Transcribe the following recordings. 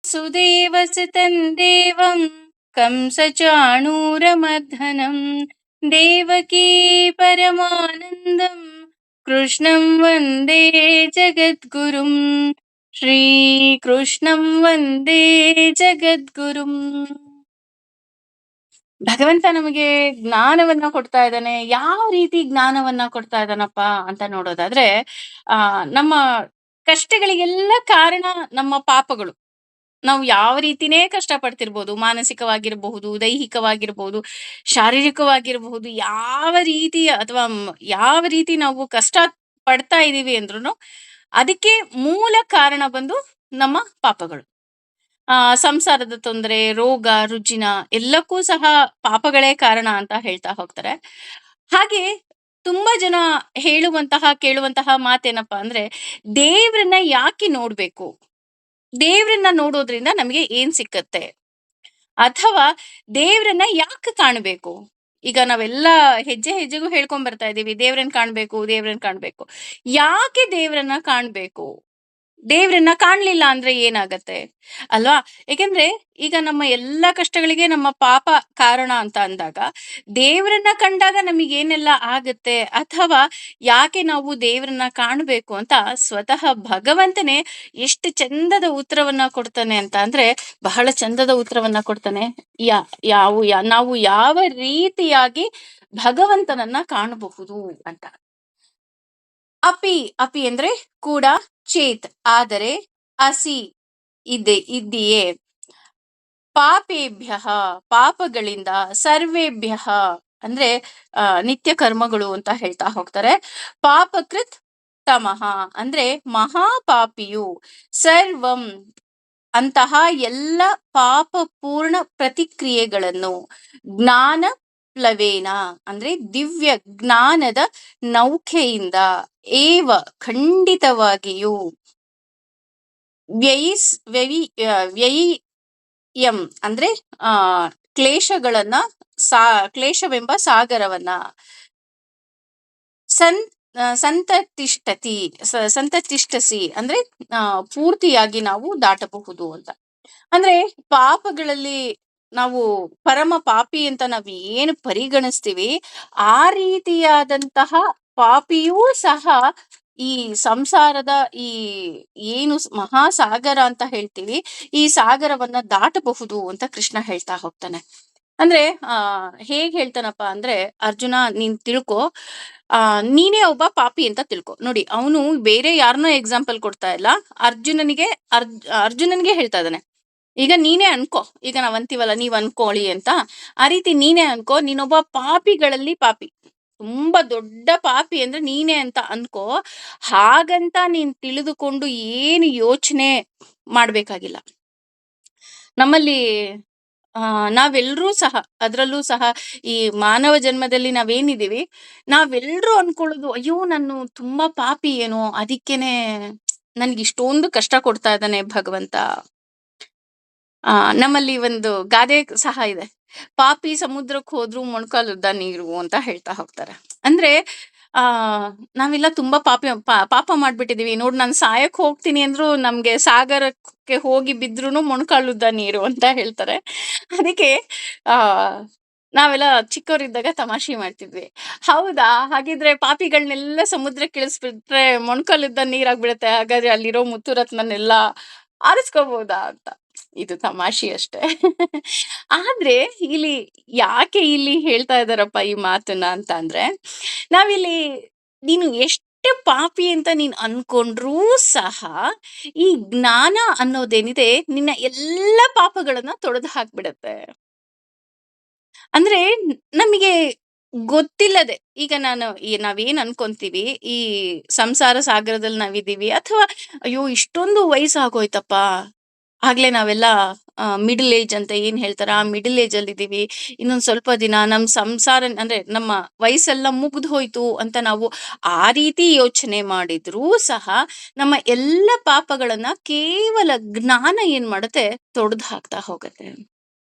ಸುದೇವಸುತಂ ದೇವಂ ಕಂಸಚಾಣೂರಮರ್ದನಂ ದೇವಕೀ ಪರಮಾನಂದಂ ಕೃಷ್ಣಂ ವಂದೇ ಜಗದ್ಗುರುಂ. ಶ್ರೀಕೃಷ್ಣಂ ವಂದೇ ಜಗದ್ಗುರುಂ. ಭಗವಂತ ನಮಗೆ ಜ್ಞಾನವನ್ನ ಕೊಡ್ತಾ ಇದ್ದಾನೆ. ಯಾವ ರೀತಿ ಜ್ಞಾನವನ್ನ ಕೊಡ್ತಾ ಇದ್ದಾನಪ್ಪ ಅಂತ ನೋಡೋದಾದ್ರೆ, ನಮ್ಮ ಕಷ್ಟಗಳಿಗೆಲ್ಲ ಕಾರಣ ನಮ್ಮ ಪಾಪಗಳು. ನಾವು ಯಾವ ರೀತಿನೇ ಕಷ್ಟ ಪಡ್ತಿರ್ಬೋದು, ಮಾನಸಿಕವಾಗಿರಬಹುದು, ದೈಹಿಕವಾಗಿರಬಹುದು, ಶಾರೀರಿಕವಾಗಿರಬಹುದು, ಯಾವ ರೀತಿಯ ಅಥವಾ ಯಾವ ರೀತಿ ನಾವು ಕಷ್ಟ ಪಡ್ತಾ ಇದೀವಿ ಅಂದ್ರೂ ಅದಕ್ಕೆ ಮೂಲ ಕಾರಣ ಬಂದು ನಮ್ಮ ಪಾಪಗಳು. ಸಂಸಾರದ ತೊಂದರೆ, ರೋಗ ರುಜಿನ ಎಲ್ಲಕ್ಕೂ ಸಹ ಪಾಪಗಳೇ ಕಾರಣ ಅಂತ ಹೇಳ್ತಾ ಹೋಗ್ತಾರೆ. ಹಾಗೆ ತುಂಬಾ ಜನ ಕೇಳುವಂತಹ ಮಾತೇನಪ್ಪಾ ಅಂದ್ರೆ, ದೇವ್ರನ್ನ ಯಾಕೆ ನೋಡ್ಬೇಕು, ದೇವ್ರನ್ನ ನೋಡೋದ್ರಿಂದ ನಮಗೆ ಏನ್ ಸಿಕ್ಕತ್ತೆ, ಅಥವಾ ದೇವ್ರನ್ನ ಯಾಕೆ ಕಾಣ್ಬೇಕು. ಈಗ ನಾವೆಲ್ಲ ಹೆಜ್ಜೆ ಹೆಜ್ಜೆಗೂ ಹೇಳ್ಕೊಂಡ್ ಬರ್ತಾ ಇದೀವಿ, ದೇವ್ರನ್ನ ಕಾಣ್ಬೇಕು, ದೇವ್ರನ್ನ ಕಾಣ್ಬೇಕು. ಯಾಕೆ ದೇವ್ರನ್ನ ಕಾಣ್ಬೇಕು? ದೇವ್ರನ್ನ ಕಾಣ್ಲಿಲ್ಲ ಅಂದ್ರೆ ಏನಾಗತ್ತೆ ಅಲ್ವಾ? ಯಾಕೆಂದ್ರೆ ಈಗ ನಮ್ಮ ಎಲ್ಲಾ ಕಷ್ಟಗಳಿಗೆ ನಮ್ಮ ಪಾಪ ಕಾರಣ ಅಂತ ಅಂದಾಗ, ದೇವ್ರನ್ನ ಕಂಡಾಗ ನಮಗೇನೆಲ್ಲ ಆಗತ್ತೆ, ಅಥವಾ ಯಾಕೆ ನಾವು ದೇವ್ರನ್ನ ಕಾಣ್ಬೇಕು ಅಂತ ಸ್ವತಃ ಭಗವಂತನೇ ಎಷ್ಟು ಚಂದದ ಉತ್ತರವನ್ನ ಕೊಡ್ತಾನೆ ಅಂತ ಅಂದ್ರೆ, ಬಹಳ ಚಂದದ ಉತ್ತರವನ್ನ ಕೊಡ್ತಾನೆ. ನಾವು ಯಾವ ರೀತಿಯಾಗಿ ಭಗವಂತನನ್ನ ಕಾಣಬಹುದು ಅಂತ. ಅಪಿ ಅಂದ್ರೆ ಕೂಡ, ಚೇತ್ ಆದರೆ, ಅಸಿ ಇದ್ದೀಯೇ, ಪಾಪೇಭ್ಯ ಪಾಪಗಳಿಂದ, ಸರ್ವೇಭ್ಯ ಅಂದ್ರೆ ನಿತ್ಯ ಕರ್ಮಗಳು ಅಂತ ಹೇಳ್ತಾ ಹೋಗ್ತಾರೆ. ಪಾಪಕೃತ್ ತಮಃ ಅಂದ್ರೆ ಮಹಾಪಾಪಿಯು, ಸರ್ವಂ ಅಂತಹ ಎಲ್ಲ ಪಾಪಪೂರ್ಣ ಪ್ರತಿಕ್ರಿಯೆಗಳನ್ನು, ಜ್ಞಾನ ಪ್ಲವೇನ ಅಂದ್ರೆ ದಿವ್ಯ ಜ್ಞಾನದ ನೌಕೆಯಿಂದ, ಏವ ಖಂಡಿತವಾಗಿಯೂ, ವ್ಯಯಿಯಂ ಅಂದ್ರೆ ಕ್ಲೇಶಗಳನ್ನ, ಕ್ಲೇಶವೆಂಬ ಸಾಗರವನ್ನ, ಸಂತತಿಷ್ಠಸಿ ಅಂದ್ರೆ ಪೂರ್ತಿಯಾಗಿ ನಾವು ದಾಟಬಹುದು ಅಂತ. ಅಂದ್ರೆ ಪಾಪಗಳಲ್ಲಿ ನಾವು ಪರಮ ಪಾಪಿ ಅಂತ ನಾವು ಏನು ಪರಿಗಣಿಸ್ತೀವಿ, ಆ ರೀತಿಯಾದಂತಹ ಪಾಪಿಯೂ ಸಹ ಈ ಸಂಸಾರದ ಈ ಏನು ಮಹಾಸಾಗರ ಅಂತ ಹೇಳ್ತೀವಿ, ಈ ಸಾಗರವನ್ನ ದಾಟಬಹುದು ಅಂತ ಕೃಷ್ಣ ಹೇಳ್ತಾ ಹೋಗ್ತಾನೆ. ಅಂದ್ರೆ ಹೇಗ್ ಹೇಳ್ತಾನಪ್ಪ ಅಂದ್ರೆ, ಅರ್ಜುನ ನೀನ್ ತಿಳ್ಕೊ, ನೀನೇ ಒಬ್ಬ ಪಾಪಿ ಅಂತ ತಿಳ್ಕೊ. ನೋಡಿ, ಅವನು ಬೇರೆ ಯಾರನ್ನೋ ಎಕ್ಸಾಂಪಲ್ ಕೊಡ್ತಾ ಇಲ್ಲ, ಅರ್ಜುನನ್ಗೆ ಹೇಳ್ತಾ ಇದ್ದಾನೆ. ಈಗ ನೀನೇ ಅನ್ಕೋ, ಈಗ ನಾವ್ ಅಂತೀವಲ್ಲ ನೀವ್ ಅನ್ಕೊಳ್ಳಿ ಅಂತ, ಆ ರೀತಿ ನೀನೇ ಅನ್ಕೋ, ನೀನೊಬ್ಬ ಪಾಪಿಗಳಲ್ಲಿ ಪಾಪಿ, ತುಂಬಾ ದೊಡ್ಡ ಪಾಪಿ ಅಂದ್ರೆ ನೀನೇ ಅಂತ ಅನ್ಕೋ. ಹಾಗಂತ ನೀನ್ ತಿಳಿದುಕೊಂಡು ಏನು ಯೋಚನೆ ಮಾಡ್ಬೇಕಾಗಿಲ್ಲ. ನಮ್ಮಲ್ಲಿ ನಾವೆಲ್ಲರೂ ಸಹ, ಅದ್ರಲ್ಲೂ ಸಹ ಈ ಮಾನವ ಜನ್ಮದಲ್ಲಿ ನಾವೇನಿದೀವಿ, ನಾವೆಲ್ಲರೂ ಅನ್ಕೊಳ್ಳೋದು, ಅಯ್ಯೋ ನಾನು ತುಂಬಾ ಪಾಪಿ ಏನೋ, ಅದಕ್ಕೇನೆ ನನ್ಗೆ ಇಷ್ಟೊಂದು ಕಷ್ಟ ಕೊಡ್ತಾ ಇದ್ದಾನೆ ಭಗವಂತ. ನಮ್ಮಲ್ಲಿ ಒಂದು ಗಾದೆ ಸಹ ಇದೆ, ಪಾಪಿ ಸಮುದ್ರಕ್ಕೆ ಹೋದ್ರು ಮೊಣಕಾಲುದ್ದ ನೀರು ಅಂತ ಹೇಳ್ತಾ ಹೋಗ್ತಾರೆ. ಅಂದ್ರೆ ನಾವೆಲ್ಲ ತುಂಬಾ ಪಾಪ ಮಾಡ್ಬಿಟ್ಟಿದೀವಿ. ನೋಡ್, ನಾನು ಸಾಯಕ್ ಹೋಗ್ತೀನಿ ಅಂದ್ರು ನಮ್ಗೆ ಸಾಗರಕ್ಕೆ ಹೋಗಿ ಬಿದ್ರುನು ಮೊಣಕಾಲುದ್ದ ನೀರು ಅಂತ ಹೇಳ್ತಾರೆ. ಅದಕ್ಕೆ ಆ ನಾವೆಲ್ಲ ಚಿಕ್ಕವರಿದ್ದಾಗ ತಮಾಷೆ ಮಾಡ್ತಿದ್ವಿ. ಹೌದಾ, ಹಾಗಿದ್ರೆ ಪಾಪಿಗಳನ್ನೆಲ್ಲ ಸಮುದ್ರಕ್ಕೆ ಇಳಿಸ್ಬಿಟ್ರೆ ಮೊಣಕಾಲುದ್ದ ನೀರಾಗ್ಬಿಡತ್ತೆ, ಹಾಗಾದ್ರೆ ಅಲ್ಲಿರೋ ಮುತ್ತುರತ್ನನ್ನೆಲ್ಲ ಆರಿಸ್ಕೋಬಹುದಾ ಅಂತ. ಇದು ತಮಾಷೆ ಅಷ್ಟೇ. ಆದ್ರೆ ಯಾಕೆ ಇಲ್ಲಿ ಹೇಳ್ತಾ ಇದಾರಪ್ಪ ಈ ಮಾತನ್ನ ಅಂತ ಅಂದ್ರೆ, ನಾವಿಲ್ಲಿ ನೀನು ಎಷ್ಟು ಪಾಪಿ ಅಂತ ನೀನ್ ಅನ್ಕೊಂಡ್ರೂ ಸಹ, ಈ ಜ್ಞಾನ ಅನ್ನೋದೇನಿದೆ ನಿನ್ನ ಎಲ್ಲ ಪಾಪಗಳನ್ನ ತೊಡೆದು ಹಾಕ್ಬಿಡತ್ತೆ. ಅಂದ್ರೆ ನಮಗೆ ಗೊತ್ತಿಲ್ಲದೆ, ಈಗ ನಾವೇನ್ ಅನ್ಕೊಂತೀವಿ, ಈ ಸಂಸಾರ ಸಾಗರದಲ್ಲಿ ನಾವಿದೀವಿ, ಅಥವಾ ಅಯ್ಯೋ ಇಷ್ಟೊಂದು ವಯಸ್ಸಾಗೋಯ್ತಪ್ಪ, ಆಗ್ಲೇ ನಾವೆಲ್ಲ ಮಿಡಲ್ ಏಜ್ ಅಂತ ಏನ್ ಹೇಳ್ತಾರ, ಆ ಮಿಡಲ್ ಏಜ್ ಅಲ್ಲಿ ಇದೀವಿ, ಇನ್ನೊಂದ್ ಸ್ವಲ್ಪ ದಿನ ನಮ್ ಸಂಸಾರ ಅಂದ್ರೆ ನಮ್ಮ ವಯಸ್ಸೆಲ್ಲ ಮುಗ್ದು ಹೋಯ್ತು ಅಂತ ನಾವು ಆ ರೀತಿ ಯೋಚನೆ ಮಾಡಿದ್ರೂ ಸಹ, ನಮ್ಮ ಎಲ್ಲ ಪಾಪಗಳನ್ನ ಕೇವಲ ಜ್ಞಾನ ಏನ್ ಮಾಡುತ್ತೆ, ತೊಡೆದು ಹಾಕ್ತಾ ಹೋಗತ್ತೆ.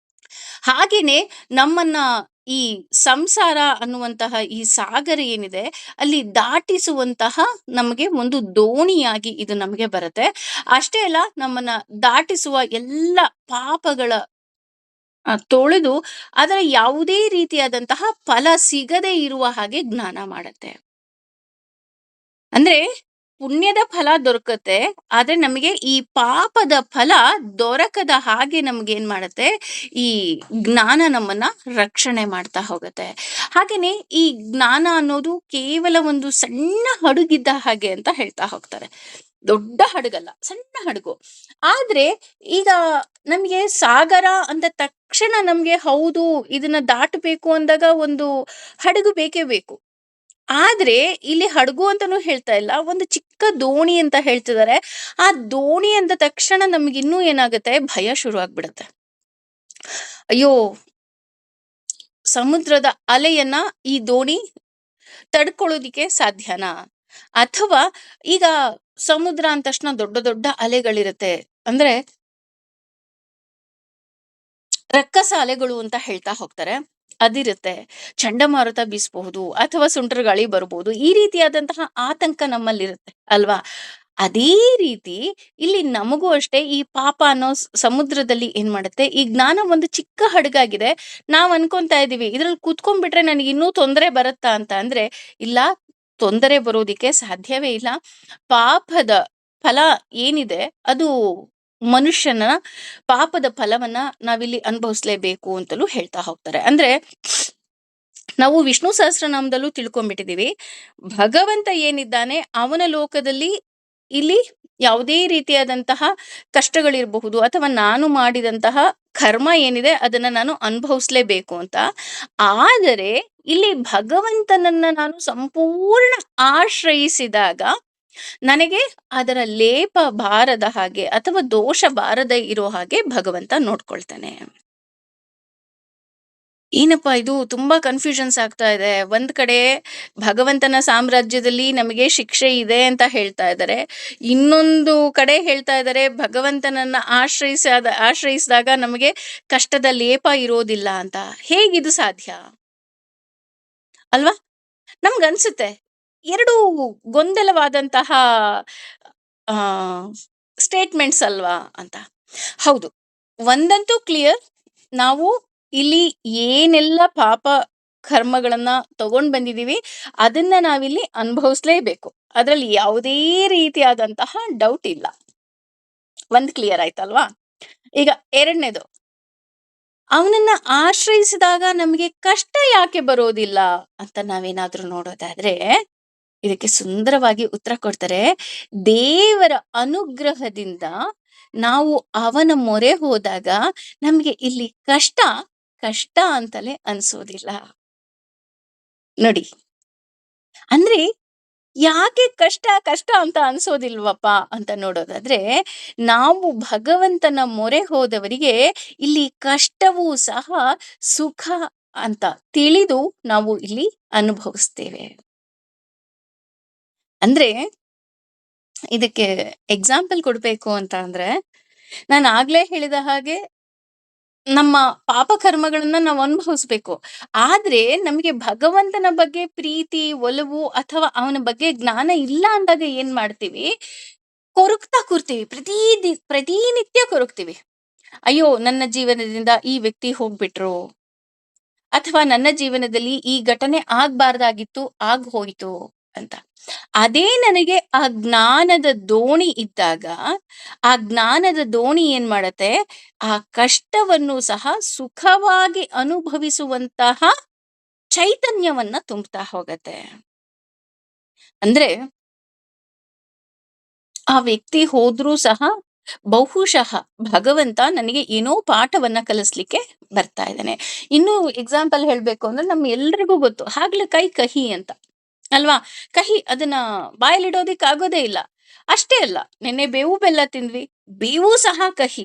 ಹಾಗೇನೆ ನಮ್ಮನ್ನ ಈ ಸಂಸಾರ ಅನ್ನುವಂತಹ ಈ ಸಾಗರ ಏನಿದೆ, ಅಲ್ಲಿ ದಾಟಿಸುವಂತಹ ನಮಗೆ ಒಂದು ದೋಣಿಯಾಗಿ ಇದು ನಮಗೆ ಬರುತ್ತೆ. ಅಷ್ಟೇ ಅಲ್ಲ, ನಮ್ಮನ್ನ ದಾಟಿಸುವ ಎಲ್ಲ ಪಾಪಗಳ ತೊಳೆದು ಅದರ ಯಾವುದೇ ರೀತಿಯಾದಂತಹ ಫಲ ಸಿಗದೇ ಇರುವ ಹಾಗೆ ಜ್ಞಾನ ಮಾಡತ್ತೆ. ಅಂದ್ರೆ ಪುಣ್ಯದ ಫಲ ದೊರಕುತ್ತೆ, ಆದ್ರೆ ನಮಗೆ ಈ ಪಾಪದ ಫಲ ದೊರಕದ ಹಾಗೆ ನಮ್ಗೇನ್ ಮಾಡತ್ತೆ, ಈ ಜ್ಞಾನ ನಮ್ಮನ್ನ ರಕ್ಷಣೆ ಮಾಡ್ತಾ ಹೋಗುತ್ತೆ. ಹಾಗೇನೆ ಈ ಜ್ಞಾನ ಅನ್ನೋದು ಕೇವಲ ಒಂದು ಸಣ್ಣ ಹಡಗಿದ್ದ ಹಾಗೆ ಅಂತ ಹೇಳ್ತಾ ಹೋಗ್ತಾರೆ. ದೊಡ್ಡ ಹಡಗಲ್ಲ, ಸಣ್ಣ ಹಡಗು. ಆದ್ರೆ ಈಗ ನಮ್ಗೆ ಸಾಗರ ಅಂದ ತಕ್ಷಣ ನಮ್ಗೆ ಹೌದು ಇದನ್ನ ದಾಟಬೇಕು ಅಂದಾಗ ಒಂದು ಹಡಗು ಬೇಕೇ ಬೇಕು. ಆದ್ರೆ ಇಲ್ಲಿ ಹಡಗು ಅಂತಾನೂ ಹೇಳ್ತಾ ಇಲ್ಲ, ಒಂದು ಚಿಕ್ಕ ದೋಣಿ ಅಂತ ಹೇಳ್ತಿದ್ದಾರೆ. ಆ ದೋಣಿ ಅಂದ ತಕ್ಷಣ ನಮ್ಗಿನ್ನೂ ಏನಾಗುತ್ತೆ, ಭಯ ಶುರು ಆಗ್ಬಿಡತ್ತೆ. ಅಯ್ಯೋ, ಸಮುದ್ರದ ಅಲೆಯನ್ನ ಈ ದೋಣಿ ತಡ್ಕೊಳ್ಳೋದಿಕ್ಕೆ ಸಾಧ್ಯನಾ? ಅಥವಾ ಈಗ ಸಮುದ್ರ ಅಂದ ತಕ್ಷಣ ದೊಡ್ಡ ದೊಡ್ಡ ಅಲೆಗಳಿರುತ್ತೆ, ಅಂದ್ರೆ ರಕ್ಕಸ ಅಲೆಗಳು ಅಂತ ಹೇಳ್ತಾ ಹೋಗ್ತಾರೆ. ಅದಿರುತ್ತೆ. ಚಂಡಮಾರುತ ಬೀಸಬಹುದು ಅಥವಾ ಸುಂಟರ್ ಗಾಳಿ ಬರಬಹುದು. ಈ ರೀತಿಯಾದಂತಹ ಆತಂಕ ನಮ್ಮಲ್ಲಿರುತ್ತೆ ಅಲ್ವಾ? ಅದೇ ರೀತಿ ಇಲ್ಲಿ ನಮಗೂ ಅಷ್ಟೇ ಈ ಪಾಪ ಅನ್ನೋ ಸಮುದ್ರದಲ್ಲಿ ಏನ್ ಮಾಡುತ್ತೆ, ಈ ಜ್ಞಾನ ಒಂದು ಚಿಕ್ಕ ಹಡಗಾಗಿದೆ. ನಾವ್ ಅನ್ಕೊಂತಾ ಇದೀವಿ ಇದ್ರಲ್ಲಿ ಕೂತ್ಕೊಂಡ್ಬಿಟ್ರೆ ನನಗೆ ಇನ್ನೂ ತೊಂದರೆ ಬರುತ್ತಾ ಅಂತ. ಅಂದ್ರೆ ಇಲ್ಲ, ತೊಂದರೆ ಬರೋದಿಕ್ಕೆ ಸಾಧ್ಯವೇ ಇಲ್ಲ. ಪಾಪದ ಫಲ ಏನಿದೆ ಅದು ಮನುಷ್ಯನ ಪಾಪದ ಫಲವನ್ನ ನಾವಿಲ್ಲಿ ಅನುಭವಿಸ್ಲೇಬೇಕು ಅಂತಲೂ ಹೇಳ್ತಾ ಹೋಗ್ತಾರೆ. ಅಂದ್ರೆ ನಾವು ವಿಷ್ಣು ಸಹಸ್ರನಾಮದಲ್ಲೂ ತಿಳ್ಕೊಂಡ್ಬಿಟ್ಟಿದೀವಿ, ಭಗವಂತ ಏನಿದ್ದಾನೆ ಅವನ ಲೋಕದಲ್ಲಿ ಇಲ್ಲಿ ಯಾವುದೇ ರೀತಿಯಾದಂತಹ ಕಷ್ಟಗಳಿರಬಹುದು ಅಥವಾ ನಾನು ಮಾಡಿದಂತಹ ಕರ್ಮ ಏನಿದೆ ಅದನ್ನ ನಾನು ಅನುಭವಿಸ್ಲೇಬೇಕು ಅಂತ. ಆದರೆ ಇಲ್ಲಿ ಭಗವಂತನನ್ನ ನಾನು ಸಂಪೂರ್ಣ ಆಶ್ರಯಿಸಿದಾಗ ನನಗೆ ಅದರ ಲೇಪ ಬಾರದ ಹಾಗೆ ಅಥವಾ ದೋಷ ಬಾರದೆ ಇರೋ ಹಾಗೆ ಭಗವಂತ ನೋಡ್ಕೊಳ್ತಾನೆ. ಏನಪ್ಪಾ ಇದು ತುಂಬಾ ಕನ್ಫ್ಯೂಷನ್ಸ್ ಆಗ್ತಾ ಇದೆ. ಒಂದ್ ಕಡೆ ಭಗವಂತನ ಸಾಮ್ರಾಜ್ಯದಲ್ಲಿ ನಮಗೆ ಶಿಕ್ಷೆ ಇದೆ ಅಂತ ಹೇಳ್ತಾ ಇದ್ದಾರೆ, ಇನ್ನೊಂದು ಕಡೆ ಹೇಳ್ತಾ ಇದ್ದಾರೆ ಭಗವಂತನನ್ನ ಆಶ್ರಯಿಸಿದಾಗ ನಮಗೆ ಕಷ್ಟದ ಲೇಪ ಇರೋದಿಲ್ಲ ಅಂತ. ಹೇಗಿದು ಸಾಧ್ಯ ಅಲ್ವಾ? ನಮ್ಗನ್ಸುತ್ತೆ ಎರಡು ಗೊಂದಲವಾದಂತಹ ಆ ಸ್ಟೇಟ್ಮೆಂಟ್ಸ್ ಅಲ್ವಾ ಅಂತ. ಹೌದು, ಒಂದಂತೂ ಕ್ಲಿಯರ್, ನಾವು ಇಲ್ಲಿ ಏನೆಲ್ಲ ಪಾಪ ಕರ್ಮಗಳನ್ನ ತಗೊಂಡ್ ಬಂದಿದೀವಿ ಅದನ್ನ ನಾವಿಲ್ಲಿ ಅನುಭವಿಸ್ಲೇಬೇಕು. ಅದ್ರಲ್ಲಿ ಯಾವುದೇ ರೀತಿಯಾದಂತಹ ಡೌಟ್ ಇಲ್ಲ. ಒಂದ್ ಕ್ಲಿಯರ್ ಆಯ್ತಲ್ವಾ? ಈಗ ಎರಡನೇದು, ಅವನನ್ನ ಆಶ್ರಯಿಸಿದಾಗ ನಮಗೆ ಕಷ್ಟ ಯಾಕೆ ಬರೋದಿಲ್ಲ ಅಂತ ನಾವೇನಾದ್ರೂ ನೋಡೋದಾದ್ರೆ ಇದಕ್ಕೆ ಸುಂದರವಾಗಿ ಉತ್ತರ ಕೊಡ್ತಾರೆ. ದೇವರ ಅನುಗ್ರಹದಿಂದ ನಾವು ಅವನ ಮೊರೆ ಹೋದಾಗ ನಮ್ಗೆ ಇಲ್ಲಿ ಕಷ್ಟ ಕಷ್ಟ ಅಂತಲೇ ಅನ್ಸೋದಿಲ್ಲ. ನೋಡಿ, ಅಂದ್ರೆ ಯಾಕೆ ಕಷ್ಟ ಕಷ್ಟ ಅಂತ ಅನ್ಸೋದಿಲ್ವಪ್ಪ ಅಂತ ನೋಡೋದಾದ್ರೆ, ನಾವು ಭಗವಂತನ ಮೊರೆ ಹೋದವರಿಗೆ ಇಲ್ಲಿ ಕಷ್ಟವೂ ಸಹ ಸುಖ ಅಂತ ತಿಳಿದು ನಾವು ಇಲ್ಲಿ ಅನುಭವಿಸ್ತೇವೆ. ಅಂದ್ರೆ ಇದಕ್ಕೆ ಎಕ್ಸಾಂಪಲ್ ಕೊಡ್ಬೇಕು ಅಂತ ಅಂದ್ರೆ, ನಾನು ಆಗ್ಲೇ ಹೇಳಿದ ಹಾಗೆ ನಮ್ಮ ಪಾಪ ಕರ್ಮಗಳನ್ನ ನಾವು ಅನುಭವಿಸ್ಬೇಕು. ಆದ್ರೆ ನಮಗೆ ಭಗವಂತನ ಬಗ್ಗೆ ಪ್ರೀತಿ, ಒಲವು ಅಥವಾ ಅವನ ಬಗ್ಗೆ ಜ್ಞಾನ ಇಲ್ಲ ಅಂದಾಗ ಏನ್ ಮಾಡ್ತೀವಿ, ಕೊರಗ್ತಾ ಕೂರ್ತೀವಿ. ಪ್ರತಿನಿತ್ಯ ಕೊರಗ್ತೀವಿ. ಅಯ್ಯೋ, ನನ್ನ ಜೀವನದಿಂದ ಈ ವ್ಯಕ್ತಿ ಹೋಗ್ಬಿಟ್ರು, ಅಥವಾ ನನ್ನ ಜೀವನದಲ್ಲಿ ಈ ಘಟನೆ ಆಗ್ಬಾರ್ದಾಗಿತ್ತು, ಆಗ್ ಹೋಯ್ತು ಅಂತ. ಅದೇ ನನಗೆ ಆ ಜ್ಞಾನದ ದೋಣಿ ಇದ್ದಾಗ ಆ ಜ್ಞಾನದ ದೋಣಿ ಏನ್ ಮಾಡತ್ತೆ, ಆ ಕಷ್ಟವನ್ನು ಸಹ ಸುಖವಾಗಿ ಅನುಭವಿಸುವಂತಹ ಚೈತನ್ಯವನ್ನ ತುಂಬ್ತಾ ಹೋಗತ್ತೆ. ಅಂದ್ರೆ ಆ ವ್ಯಕ್ತಿ ಹೋದ್ರೂ ಸಹ ಬಹುಶಃ ಭಗವಂತ ನನಗೆ ಏನೋ ಪಾಠವನ್ನ ಕಲಿಸ್ಲಿಕ್ಕೆ ಬರ್ತಾ ಇದ್ದಾನೆ. ಇನ್ನು ಎಕ್ಸಾಂಪಲ್ ಹೇಳ್ಬೇಕು ಅಂದ್ರೆ ನಮ್ ಎಲ್ರಿಗೂ ಗೊತ್ತು ಹಾಗಲಕಾಯಿ ಕಹಿ ಅಂತ ಅಲ್ವಾ? ಕಹಿ, ಅದನ್ನ ಬಾಯಲ್ಲಿಡೋದಿಕ್ ಆಗೋದೇ ಇಲ್ಲ. ಅಷ್ಟೇ ಅಲ್ಲ, ನಿನ್ನೆ ಬೇವು ಬೆಲ್ಲ ತಿಂದ್ವಿ, ಬೇವು ಸಹ ಕಹಿ.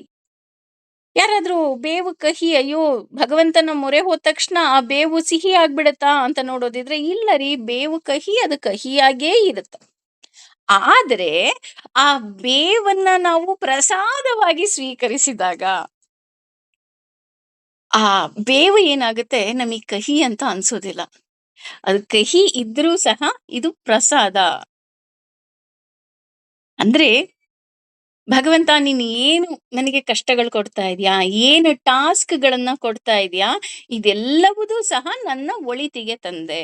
ಯಾರಾದ್ರೂ ಬೇವು ಕಹಿ, ಅಯ್ಯೋ ಭಗವಂತನ ಮೊರೆ ಹೋದ ತಕ್ಷಣ ಆ ಬೇವು ಸಿಹಿ ಆಗ್ಬಿಡತ್ತಾ ಅಂತ ನೋಡೋದಿದ್ರೆ ಇಲ್ಲ ರೀ, ಬೇವು ಕಹಿ, ಅದು ಕಹಿಯಾಗೇ ಇರುತ್ತೆ. ಆದ್ರೆ ಆ ಬೇವನ್ನ ನಾವು ಪ್ರಸಾದವಾಗಿ ಸ್ವೀಕರಿಸಿದಾಗ ಆ ಬೇವು ಏನಾಗುತ್ತೆ ನಮಗ್ ಕಹಿ ಅಂತ ಅನ್ಸೋದಿಲ್ಲ. ಅದು ಕಹಿ ಇದ್ರೂ ಸಹ ಇದು ಪ್ರಸಾದ. ಅಂದ್ರೆ ಭಗವಂತ ನೀನು ಏನು ನನಗೆ ಕಷ್ಟಗಳು ಕೊಡ್ತಾ ಇದೀಯಾ, ಏನು ಟಾಸ್ಕ್‌ಗಳನ್ನ ಕೊಡ್ತಾ ಇದೀಯಾ, ಇದೆಲ್ಲವುದೂ ಸಹ ನನ್ನ ಒಳಿತಿಗೆ ತಂದೆ.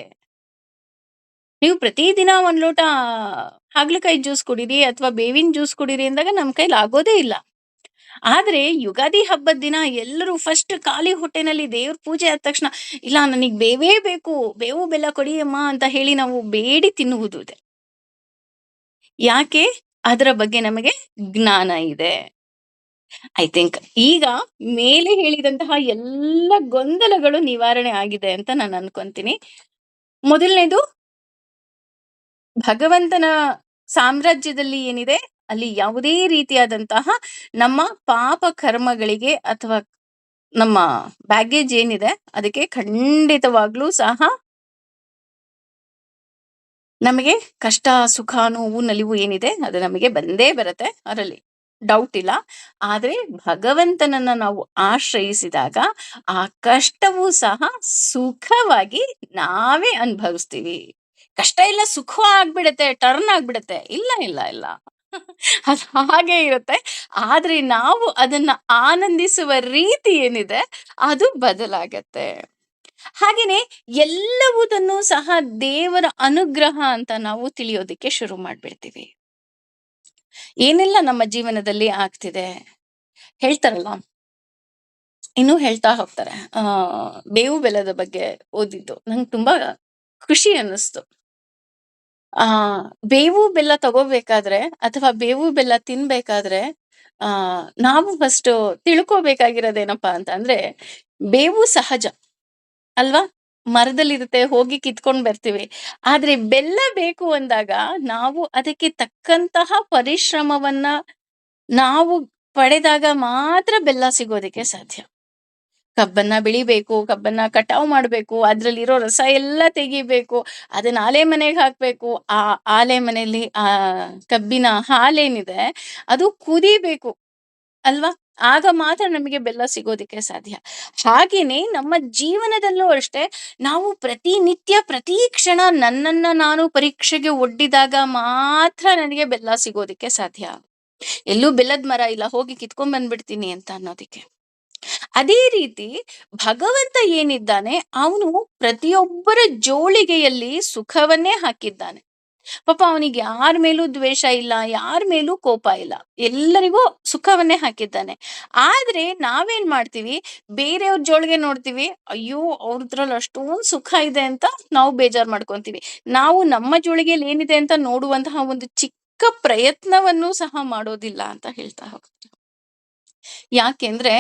ನೀವು ಪ್ರತಿದಿನ ಒಂದ್ ಲೋಟ ಹಾಗಲಕಾಯಿ ಜ್ಯೂಸ್ ಕುಡೀರಿ ಅಥವಾ ಬೇವಿನ ಜ್ಯೂಸ್ ಕುಡೀರಿ ಅಂದಾಗ ನಮ್ ಕೈಲಿ ಆಗೋದೇ ಇಲ್ಲ. ಆದ್ರೆ ಯುಗಾದಿ ಹಬ್ಬದ ದಿನ ಎಲ್ಲರೂ ಫಸ್ಟ್ ಖಾಲಿ ಹೊಟ್ಟೆನಲ್ಲಿ ದೇವ್ರ ಪೂಜೆ ಆದ ತಕ್ಷಣ, ಇಲ್ಲ ನನಗ್ ಬೇವೇ ಬೇಕು, ಬೇವು ಬೆಲ್ಲ ಕೊಡಿ ಅಮ್ಮ ಅಂತ ಹೇಳಿ ನಾವು ಬೇಡಿ ತಿನ್ನುವುದು ಇದೆ. ಯಾಕೆ? ಅದರ ಬಗ್ಗೆ ನಮಗೆ ಜ್ಞಾನ ಇದೆ. ಐ ಥಿಂಕ್ ಈಗ ಮೇಲೆ ಹೇಳಿದಂತಹ ಎಲ್ಲ ಗೊಂದಲಗಳು ನಿವಾರಣೆ ಆಗಿದೆ ಅಂತ ನಾನು ಅನ್ಕೊಂತೀನಿ. ಮೊದಲನೇದು, ಭಗವಂತನ ಸಾಮ್ರಾಜ್ಯದಲ್ಲಿ ಏನಿದೆ, ಅಲ್ಲಿ ಯಾವುದೇ ರೀತಿಯಾದಂತಹ ನಮ್ಮ ಪಾಪ ಕರ್ಮಗಳಿಗೆ ಅಥವಾ ನಮ್ಮ ಬ್ಯಾಗೇಜ್ ಏನಿದೆ ಅದಕ್ಕೆ ಖಂಡಿತವಾಗ್ಲೂ ಸಹ ನಮಗೆ ಕಷ್ಟ, ಸುಖ, ನೋವು, ನಲಿವು ಏನಿದೆ ಅದು ನಮಗೆ ಬಂದೇ ಬರುತ್ತೆ. ಅದರಲ್ಲಿ ಡೌಟ್ ಇಲ್ಲ. ಆದ್ರೆ ಭಗವಂತನನ್ನ ನಾವು ಆಶ್ರಯಿಸಿದಾಗ ಆ ಕಷ್ಟವೂ ಸಹ ಸುಖವಾಗಿ ನಾವೇ ಅನುಭವಿಸ್ತೀವಿ. ಕಷ್ಟ ಎಲ್ಲ ಸುಖ ಆಗ್ಬಿಡತ್ತೆ, ಟರ್ನ್ ಆಗ್ಬಿಡತ್ತೆ. ಇಲ್ಲ, ಇಲ್ಲ, ಇಲ್ಲ. ಅದು ಹಾಗೆ ಇರುತ್ತೆ. ಆದ್ರೆ ನಾವು ಅದನ್ನ ಆನಂದಿಸುವ ರೀತಿ ಏನಿದೆ ಅದು ಬದಲಾಗತ್ತೆ. ಹಾಗೇನೆ ಎಲ್ಲವುದನ್ನು ಸಹ ದೇವರ ಅನುಗ್ರಹ ಅಂತ ನಾವು ತಿಳಿಯೋದಕ್ಕೆ ಶುರು ಮಾಡ್ಬಿಡ್ತೀವಿ. ಏನೆಲ್ಲ ನಮ್ಮ ಜೀವನದಲ್ಲಿ ಆಗ್ತಿದೆ ಹೇಳ್ತಾರಲ್ಲ, ಇನ್ನೂ ಹೇಳ್ತಾ ಹೋಗ್ತಾರೆ. ಬೇವು ಬೆಲ್ಲದ ಬಗ್ಗೆ ಓದಿದ್ದು ನಂಗೆ ತುಂಬಾ ಖುಷಿ ಅನ್ನಿಸ್ತು. ಆ ಬೇವು ಬೆಲ್ಲ ತಗೋಬೇಕಾದ್ರೆ ಅಥವಾ ಬೇವು ಬೆಲ್ಲ ತಿನ್ಬೇಕಾದ್ರೆ ಆ ನಾವು ಫಸ್ಟ್ ತಿಳ್ಕೋಬೇಕಾಗಿರೋದೇನಪ್ಪಾ ಅಂತ ಅಂದ್ರೆ, ಬೇವು ಸಹಜ ಅಲ್ವಾ? ಮರದಲ್ಲಿರುತ್ತೆ, ಹೋಗಿ ಕಿತ್ಕೊಂಡ್ ಬರ್ತೀವಿ. ಆದ್ರೆ ಬೆಲ್ಲ ಬೇಕು ಅಂದಾಗ ನಾವು ಅದಕ್ಕೆ ತಕ್ಕಂತಹ ಪರಿಶ್ರಮವನ್ನ ನಾವು ಪಡೆದಾಗ ಮಾತ್ರ ಬೆಲ್ಲ ಸಿಗೋದಕ್ಕೆ ಸಾಧ್ಯ. ಕಬ್ಬನ್ನ ಬೆಳಿಬೇಕು, ಕಬ್ಬನ್ನ ಕಟಾವು ಮಾಡ್ಬೇಕು, ಅದ್ರಲ್ಲಿರೋ ರಸ ಎಲ್ಲ ತೆಗಿಬೇಕು, ಅದನ್ನ ಆಲೆ ಮನೆಗೆ ಹಾಕ್ಬೇಕು. ಆ ಆಲೆ ಮನೆಯಲ್ಲಿ ಆ ಕಬ್ಬಿನ ಹಾಲೇನಿದೆ ಅದು ಕುದಿಬೇಕು ಅಲ್ವಾ? ಆಗ ಮಾತ್ರ ನಮಗೆ ಬೆಲ್ಲ ಸಿಗೋದಿಕ್ಕೆ ಸಾಧ್ಯ. ಹಾಗೇನೆ ನಮ್ಮ ಜೀವನದಲ್ಲೂ ಅಷ್ಟೇ, ನಾವು ಪ್ರತಿನಿತ್ಯ ಪ್ರತಿ ಕ್ಷಣ ನನ್ನನ್ನ ನಾನು ಪರೀಕ್ಷೆಗೆ ಒಡ್ಡಿದಾಗ ಮಾತ್ರ ನನಗೆ ಬೆಲ್ಲ ಸಿಗೋದಿಕ್ಕೆ ಸಾಧ್ಯ. ಎಲ್ಲೂ ಬೆಲ್ಲದ ಮರ ಇಲ್ಲ, ಹೋಗಿ ಕಿತ್ಕೊಂಡ್ ಬಂದ್ಬಿಡ್ತೀನಿ ಅಂತ ಅನ್ನೋದಿಕ್ಕೆ. ಅದೇ ರೀತಿ ಭಗವಂತ ಏನಿದ್ದಾನೆ ಅವನು ಪ್ರತಿಯೊಬ್ಬರ ಜೋಳಿಗೆಯಲ್ಲಿ ಸುಖವನ್ನೇ ಹಾಕಿದ್ದಾನೆ. ಪಾಪ ಅವನಿಗೆ ಯಾರ ಮೇಲೂ ದ್ವೇಷ ಇಲ್ಲ, ಯಾರ ಮೇಲೂ ಕೋಪ ಇಲ್ಲ, ಎಲ್ಲರಿಗೂ ಸುಖವನ್ನೇ ಹಾಕಿದ್ದಾನೆ. ಆದ್ರೆ ನಾವೇನ್ ಮಾಡ್ತೀವಿ, ಬೇರೆಯವ್ರ ಜೋಳಿಗೆ ನೋಡ್ತೀವಿ, ಅಯ್ಯೋ ಅವ್ರದ್ರಲ್ಲಿ ಅಷ್ಟೊಂದು ಸುಖ ಇದೆ ಅಂತ ನಾವು ಬೇಜಾರ್ ಮಾಡ್ಕೊಂತೀವಿ. ನಾವು ನಮ್ಮ ಜೋಳಿಗೆಯಲ್ಲಿ ಏನಿದೆ ಅಂತ ನೋಡುವಂತಹ ಒಂದು ಚಿಕ್ಕ ಪ್ರಯತ್ನವನ್ನು ಸಹ ಮಾಡೋದಿಲ್ಲ ಅಂತ ಹೇಳ್ತಾ ಹೋಗ್ತಾರೆ. ಯಾಕೆಂದ್ರೆ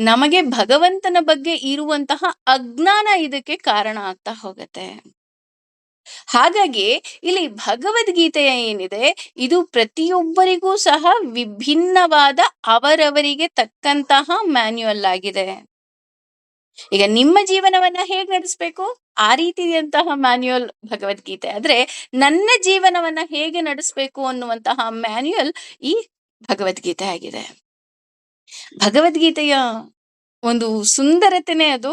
ನಮಗೆ ಭಗವಂತನ ಬಗ್ಗೆ ಇರುವಂತಹ ಅಜ್ಞಾನ ಇದಕ್ಕೆ ಕಾರಣ ಆಗ್ತಾ ಹೋಗತ್ತೆ. ಹಾಗಾಗಿ ಇಲ್ಲಿ ಭಗವದ್ಗೀತೆಯ ಏನಿದೆ ಇದು ಪ್ರತಿಯೊಬ್ಬರಿಗೂ ಸಹ ವಿಭಿನ್ನವಾದ ಅವರವರಿಗೆ ತಕ್ಕಂತಹ ಮ್ಯಾನ್ಯುಯಲ್ ಆಗಿದೆ. ಈಗ ನಿಮ್ಮ ಜೀವನವನ್ನ ಹೇಗ್ ನಡೆಸ್ಬೇಕು ಆ ರೀತಿಯಂತಹ ಮ್ಯಾನ್ಯುಯಲ್ ಭಗವದ್ಗೀತೆ. ಆದ್ರೆ ನನ್ನ ಜೀವನವನ್ನ ಹೇಗೆ ನಡೆಸ್ಬೇಕು ಅನ್ನುವಂತಹ ಮ್ಯಾನ್ಯುಯಲ್ ಈ ಭಗವದ್ಗೀತೆ ಆಗಿದೆ. ಭಗವದ್ಗೀತೆಯ ಒಂದು ಸುಂದರತೆನೇ ಅದು.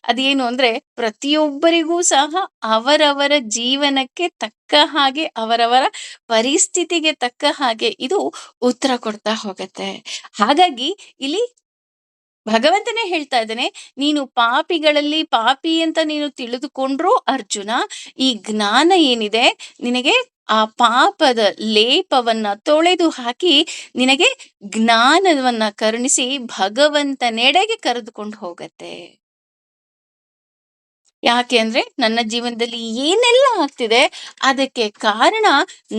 ಅದೇನು ಅಂದ್ರೆ ಪ್ರತಿಯೊಬ್ಬರಿಗೂ ಸಹ ಅವರವರ ಜೀವನಕ್ಕೆ ತಕ್ಕ ಹಾಗೆ, ಅವರವರ ಪರಿಸ್ಥಿತಿಗೆ ತಕ್ಕ ಹಾಗೆ ಇದು ಉತ್ತರ ಕೊಡ್ತಾ ಹೋಗತ್ತೆ. ಹಾಗಾಗಿ ಇಲ್ಲಿ ಭಗವಂತನೇ ಹೇಳ್ತಾ ಇದ್ದಾನೆ, ನೀನು ಪಾಪಿಗಳಲ್ಲಿ ಪಾಪಿ ಅಂತ ನೀನು ತಿಳಿದುಕೊಂಡ್ರೂ ಅರ್ಜುನ, ಈ ಜ್ಞಾನ ಏನಿದೆ ನಿನಗೆ ಆ ಪಾಪದ ಲೇಪವನ್ನ ತೊಳೆದು ಹಾಕಿ ನಿನಗೆ ಜ್ಞಾನವನ್ನ ಕರುಣಿಸಿ ಭಗವಂತನೆಡೆಗೆ ಕರೆದುಕೊಂಡು ಹೋಗತ್ತೆ. ಯಾಕೆ ಅಂದ್ರೆ ನನ್ನ ಜೀವನದಲ್ಲಿ ಏನೆಲ್ಲ ಆಗ್ತಿದೆ ಅದಕ್ಕೆ ಕಾರಣ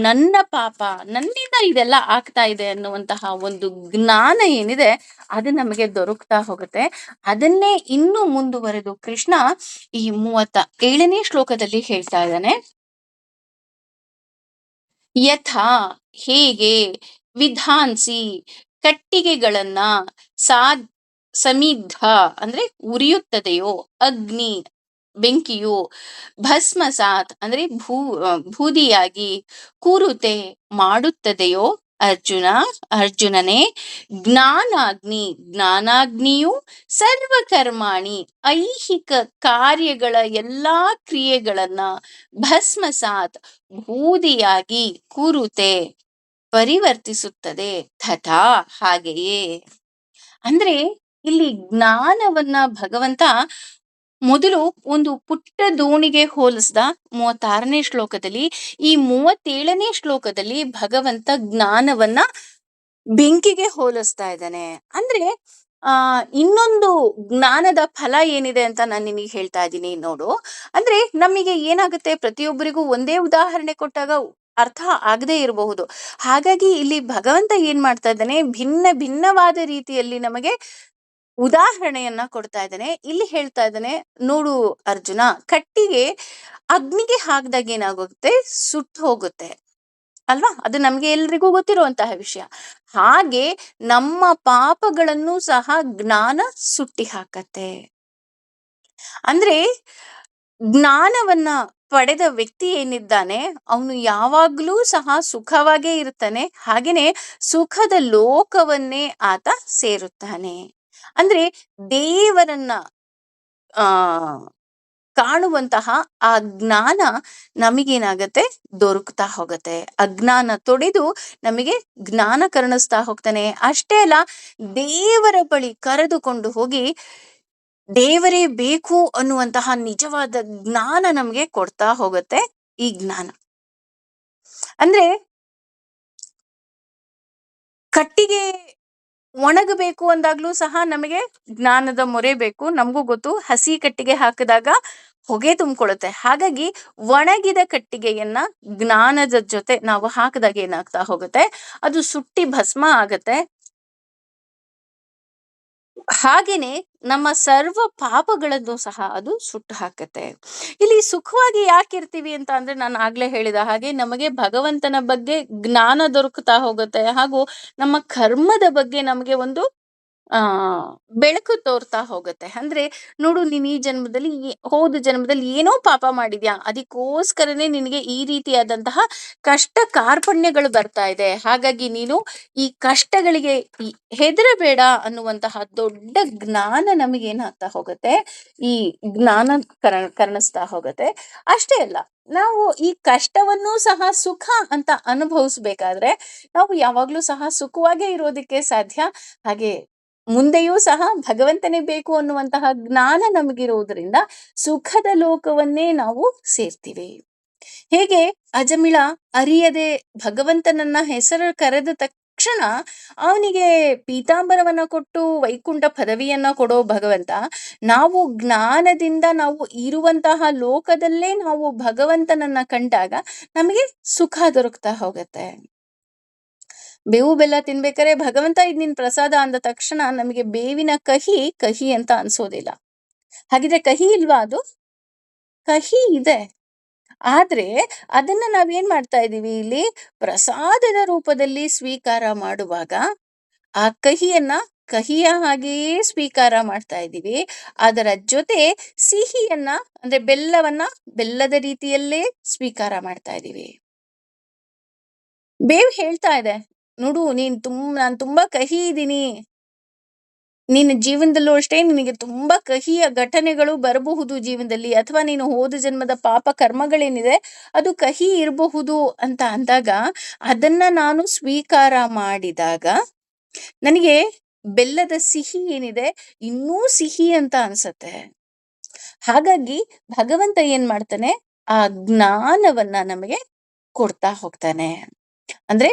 ನನ್ನ ಪಾಪ, ನನ್ನಿಂದ ಇದೆಲ್ಲ ಆಗ್ತಾ ಇದೆ ಅನ್ನುವಂತಹ ಒಂದು ಜ್ಞಾನ ಏನಿದೆ ಅದು ನಮಗೆ ದೊರಕ್ತಾ ಹೋಗುತ್ತೆ. ಅದನ್ನೇ ಇನ್ನೂ ಮುಂದುವರೆದು ಕೃಷ್ಣ ಈ 37ನೇ ಶ್ಲೋಕದಲ್ಲಿ ಹೇಳ್ತಾ ಇದ್ದಾನೆ. ಯಥಾ ಹೇಗೆ, ವಿಧಾನ್ಸಿ ಕಟ್ಟಿಗೆಗಳನ್ನ, ಸಾದ್ ಸಮಿದ್ಧ ಅಂದ್ರೆ ಉರಿಯುತ್ತದೆಯೋ, ಅಗ್ನಿ ಬೆಂಕಿಯು, ಭಸ್ಮಸಾತ್ ಅಂದ್ರೆ ಬೂದಿಯಾಗಿ, ಕುರುತೆ ಮಾಡುತ್ತದೆಯೋ, ಅರ್ಜುನ ಅರ್ಜುನನೇ, ಜ್ಞಾನಾಗ್ನಿ ಜ್ಞಾನಾಗ್ನಿಯು ಸರ್ವಕರ್ಮಾಣಿ ಐಹಿಕ ಕಾರ್ಯಗಳ ಎಲ್ಲಾ ಕ್ರಿಯೆಗಳನ್ನ ಭಸ್ಮಸಾತ್ ಬೂದಿಯಾಗಿ ಕೂರುತೆ ಪರಿವರ್ತಿಸುತ್ತದೆ. ತಥಾ ಹಾಗೆಯೇ. ಅಂದ್ರೆ ಇಲ್ಲಿ ಜ್ಞಾನವನ್ನ ಭಗವಂತ ಮೊದಲು ಒಂದು ಪುಟ್ಟ ದೋಣಿಗೆ ಹೋಲಿಸ್ದ 36ನೇ ಶ್ಲೋಕದಲ್ಲಿ. ಈ 37ನೇ ಶ್ಲೋಕದಲ್ಲಿ ಭಗವಂತ ಜ್ಞಾನವನ್ನ ಬೆಂಕಿಗೆ ಹೋಲಿಸ್ತಾ ಇದ್ದಾನೆ. ಅಂದ್ರೆ ಇನ್ನೊಂದು ಜ್ಞಾನದ ಫಲ ಏನಿದೆ ಅಂತ ನಾನು ನಿನಗೆ ಹೇಳ್ತಾ ಇದ್ದೀನಿ ನೋಡು. ಅಂದ್ರೆ ನಮಗೆ ಏನಾಗುತ್ತೆ, ಪ್ರತಿಯೊಬ್ಬರಿಗೂ ಒಂದೇ ಉದಾಹರಣೆ ಕೊಟ್ಟಾಗ ಅರ್ಥ ಆಗದೆ ಇರಬಹುದು. ಹಾಗಾಗಿ ಇಲ್ಲಿ ಭಗವಂತ ಏನ್ ಮಾಡ್ತಾ ಇದ್ದಾನೆ, ಭಿನ್ನ ಭಿನ್ನವಾದ ರೀತಿಯಲ್ಲಿ ನಮಗೆ ಉದಾಹರಣೆಯನ್ನ ಕೊಡ್ತಾ ಇದ್ದಾನೆ. ಇಲ್ಲಿ ಹೇಳ್ತಾ ಇದ್ದಾನೆ, ನೋಡು ಅರ್ಜುನ, ಕಟ್ಟಿಗೆ ಅಗ್ನಿಗೆ ಹಾಕಿದಾಗ ಏನಾಗುತ್ತೆ, ಸುಟ್ಟು ಹೋಗುತ್ತೆ ಅಲ್ವಾ? ಅದು ನಮ್ಗೆ ಎಲ್ರಿಗೂ ಗೊತ್ತಿರುವಂತಹ ವಿಷಯ. ಹಾಗೆ ನಮ್ಮ ಪಾಪಗಳನ್ನು ಸಹ ಜ್ಞಾನ ಸುಟ್ಟಿ ಹಾಕತ್ತೆ. ಅಂದ್ರೆ ಜ್ಞಾನವನ್ನ ಪಡೆದ ವ್ಯಕ್ತಿ ಏನಿದ್ದಾನೆ, ಅವನು ಯಾವಾಗ್ಲೂ ಸಹ ಸುಖವಾಗೇ ಇರ್ತಾನೆ. ಹಾಗೇನೆ ಸುಖದ ಲೋಕವನ್ನೇ ಆತ ಸೇರುತ್ತಾನೆ. ಅಂದ್ರೆ ದೇವರನ್ನ ಆ ಕಾಣುವಂತಹ ಆ ಜ್ಞಾನ ನಮಗೇನಾಗತ್ತೆ, ದೊರಕ್ತಾ ಹೋಗತ್ತೆ. ಅಜ್ಞಾನ ತೊಡೆದು ನಮಗೆ ಜ್ಞಾನ ಕರುಣಿಸ್ತಾ ಹೋಗ್ತಾನೆ. ಅಷ್ಟೇ ಅಲ್ಲ, ದೇವರ ಬಳಿ ಕರೆದುಕೊಂಡು ಹೋಗಿ ದೇವರೇ ಬೇಕು ಅನ್ನುವಂತಹ ನಿಜವಾದ ಜ್ಞಾನ ನಮ್ಗೆ ಕೊಡ್ತಾ ಹೋಗುತ್ತೆ ಈ ಜ್ಞಾನ. ಅಂದ್ರೆ ಕಟ್ಟಿಗೆ ಒಣಗಬೇಕು ಅಂದಾಗ್ಲೂ ಸಹ ನಮಗೆ ಜ್ಞಾನದ ಮೊರೆ ಬೇಕು. ನಮಗೂ ಗೊತ್ತು, ಹಸಿ ಕಟ್ಟಿಗೆ ಹಾಕಿದಾಗ ಹೊಗೆ ತುಂಬಿಕೊಳ್ಳುತ್ತೆ. ಹಾಗಾಗಿ ಒಣಗಿದ ಕಟ್ಟಿಗೆಯನ್ನ ಜ್ಞಾನದ ಜೊತೆ ನಾವು ಹಾಕಿದಾಗ ಏನಾಗ್ತಾ ಹೋಗುತ್ತೆ, ಅದು ಸುಟ್ಟಿ ಭಸ್ಮ ಆಗತ್ತೆ. ಹಾಗೇನೆ ನಮ್ಮ ಸರ್ವ ಪಾಪಗಳನ್ನು ಸಹ ಅದು ಸುಟ್ಟು ಹಾಕತ್ತೆ. ಇಲ್ಲಿ ಸುಖವಾಗಿ ಯಾಕಿರ್ತೀವಿ ಅಂತ ಅಂದ್ರೆ, ನಾನು ಆಗ್ಲೇ ಹೇಳಿದ ಹಾಗೆ ನಮಗೆ ಭಗವಂತನ ಬಗ್ಗೆ ಜ್ಞಾನ ದೊರಕುತ್ತಾ ಹೋಗುತ್ತೆ. ಹಾಗೂ ನಮ್ಮ ಕರ್ಮದ ಬಗ್ಗೆ ನಮಗೆ ಒಂದು ಆ ಬೆಳಕು ತೋರ್ತಾ ಹೋಗುತ್ತೆ. ಅಂದ್ರೆ ನೋಡು, ನೀನ್ ಈ ಜನ್ಮದಲ್ಲಿ ಹೋದ ಜನ್ಮದಲ್ಲಿ ಏನೋ ಪಾಪ ಮಾಡಿದ್ಯಾ, ಅದಕ್ಕೋಸ್ಕರನೇ ನಿನಗೆ ಈ ರೀತಿಯಾದಂತಹ ಕಷ್ಟ ಕಾರ್ಪಣ್ಯಗಳು ಬರ್ತಾ ಇದೆ. ಹಾಗಾಗಿ ನೀನು ಈ ಕಷ್ಟಗಳಿಗೆ ಹೆದರಬೇಡ ಅನ್ನುವಂತಹ ದೊಡ್ಡ ಜ್ಞಾನ ನಮಗೇನಾಗ್ತಾ ಹೋಗುತ್ತೆ, ಈ ಜ್ಞಾನ ಕರ್ಣಿಸ್ತಾ ಹೋಗುತ್ತೆ. ಅಷ್ಟೇ ಅಲ್ಲ, ನಾವು ಈ ಕಷ್ಟವನ್ನೂ ಸಹ ಸುಖ ಅಂತ ಅನುಭವಿಸ್ಬೇಕಾದ್ರೆ ನಾವು ಯಾವಾಗ್ಲೂ ಸಹ ಸುಖವಾಗೇ ಇರೋದಕ್ಕೆ ಸಾಧ್ಯ. ಹಾಗೆ ಮುಂದೆಯೂ ಸಹ ಭಗವಂತನೇ ಬೇಕು ಅನ್ನುವಂತಹ ಜ್ಞಾನ ನಮಗಿರುವುದರಿಂದ ಸುಖದ ಲೋಕವನ್ನೇ ನಾವು ಸೇರ್ತೀವಿ. ಹೇಗೆ ಅಜಮಿಳ ಅರಿಯದೆ ಭಗವಂತನನ್ನ ಹೆಸರು ಕರೆದ ತಕ್ಷಣ ಅವನಿಗೆ ಪೀತಾಂಬರವನ್ನ ಕೊಟ್ಟು ವೈಕುಂಠ ಪದವಿಯನ್ನ ಕೊಡೋ ಭಗವಂತ, ನಾವು ಜ್ಞಾನದಿಂದ ನಾವು ಇರುವಂತಹ ಲೋಕದಲ್ಲೇ ನಾವು ಭಗವಂತನನ್ನ ಕಂಡಾಗ ನಮಗೆ ಸುಖ ದೊರಕ್ತಾ ಹೋಗತ್ತೆ. ಬೇವು ಬೆಲ್ಲ ತಿನ್ಬೇಕಾದ್ರೆ ಭಗವಂತ ಇದ್ ನಿನ್ ಪ್ರಸಾದ ಅಂದ ತಕ್ಷಣ ನಮಗೆ ಬೇವಿನ ಕಹಿ ಕಹಿ ಅಂತ ಅನ್ಸೋದಿಲ್ಲ. ಹಾಗಿದ್ರೆ ಕಹಿ ಇಲ್ವಾ? ಅದು ಕಹಿ ಇದೆ. ಆದ್ರೆ ಅದನ್ನ ನಾವೇನ್ ಮಾಡ್ತಾ ಇದೀವಿ, ಇಲ್ಲಿ ಪ್ರಸಾದದ ರೂಪದಲ್ಲಿ ಸ್ವೀಕಾರ ಮಾಡುವಾಗ ಆ ಕಹಿಯನ್ನ ಕಹಿಯ ಹಾಗೆಯೇ ಸ್ವೀಕಾರ ಮಾಡ್ತಾ ಇದ್ದೀವಿ. ಅದರ ಜೊತೆ ಸಿಹಿಯನ್ನ ಅಂದ್ರೆ ಬೆಲ್ಲವನ್ನ ಬೆಲ್ಲದ ರೀತಿಯಲ್ಲೇ ಸ್ವೀಕಾರ ಮಾಡ್ತಾ ಇದ್ದೀವಿ. ಬೇವು ಹೇಳ್ತಾ ಇದೆ, ನೋಡು ನಾನ್ ತುಂಬಾ ಕಹಿ ಇದ್ದೀನಿ, ನಿನ್ನ ಜೀವನದಲ್ಲೂ ಅಷ್ಟೇ ನಿನಗೆ ತುಂಬಾ ಕಹಿಯ ಘಟನೆಗಳು ಬರಬಹುದು ಜೀವನದಲ್ಲಿ, ಅಥವಾ ನೀನು ಹೋದ ಜನ್ಮದ ಪಾಪ ಕರ್ಮಗಳೇನಿದೆ ಅದು ಕಹಿ ಇರಬಹುದು ಅಂತ ಅಂದಾಗ, ಅದನ್ನ ನಾನು ಸ್ವೀಕಾರ ಮಾಡಿದಾಗ ನನಗೆ ಬೆಲ್ಲದ ಸಿಹಿ ಏನಿದೆ ಇನ್ನೂ ಸಿಹಿ ಅಂತ ಅನ್ಸತ್ತೆ. ಹಾಗಾಗಿ ಭಗವಂತ ಏನ್ ಮಾಡ್ತಾನೆ, ಆ ಜ್ಞಾನವನ್ನ ನಮಗೆ ಕೊಡ್ತಾ ಹೋಗ್ತಾನೆ. ಅಂದ್ರೆ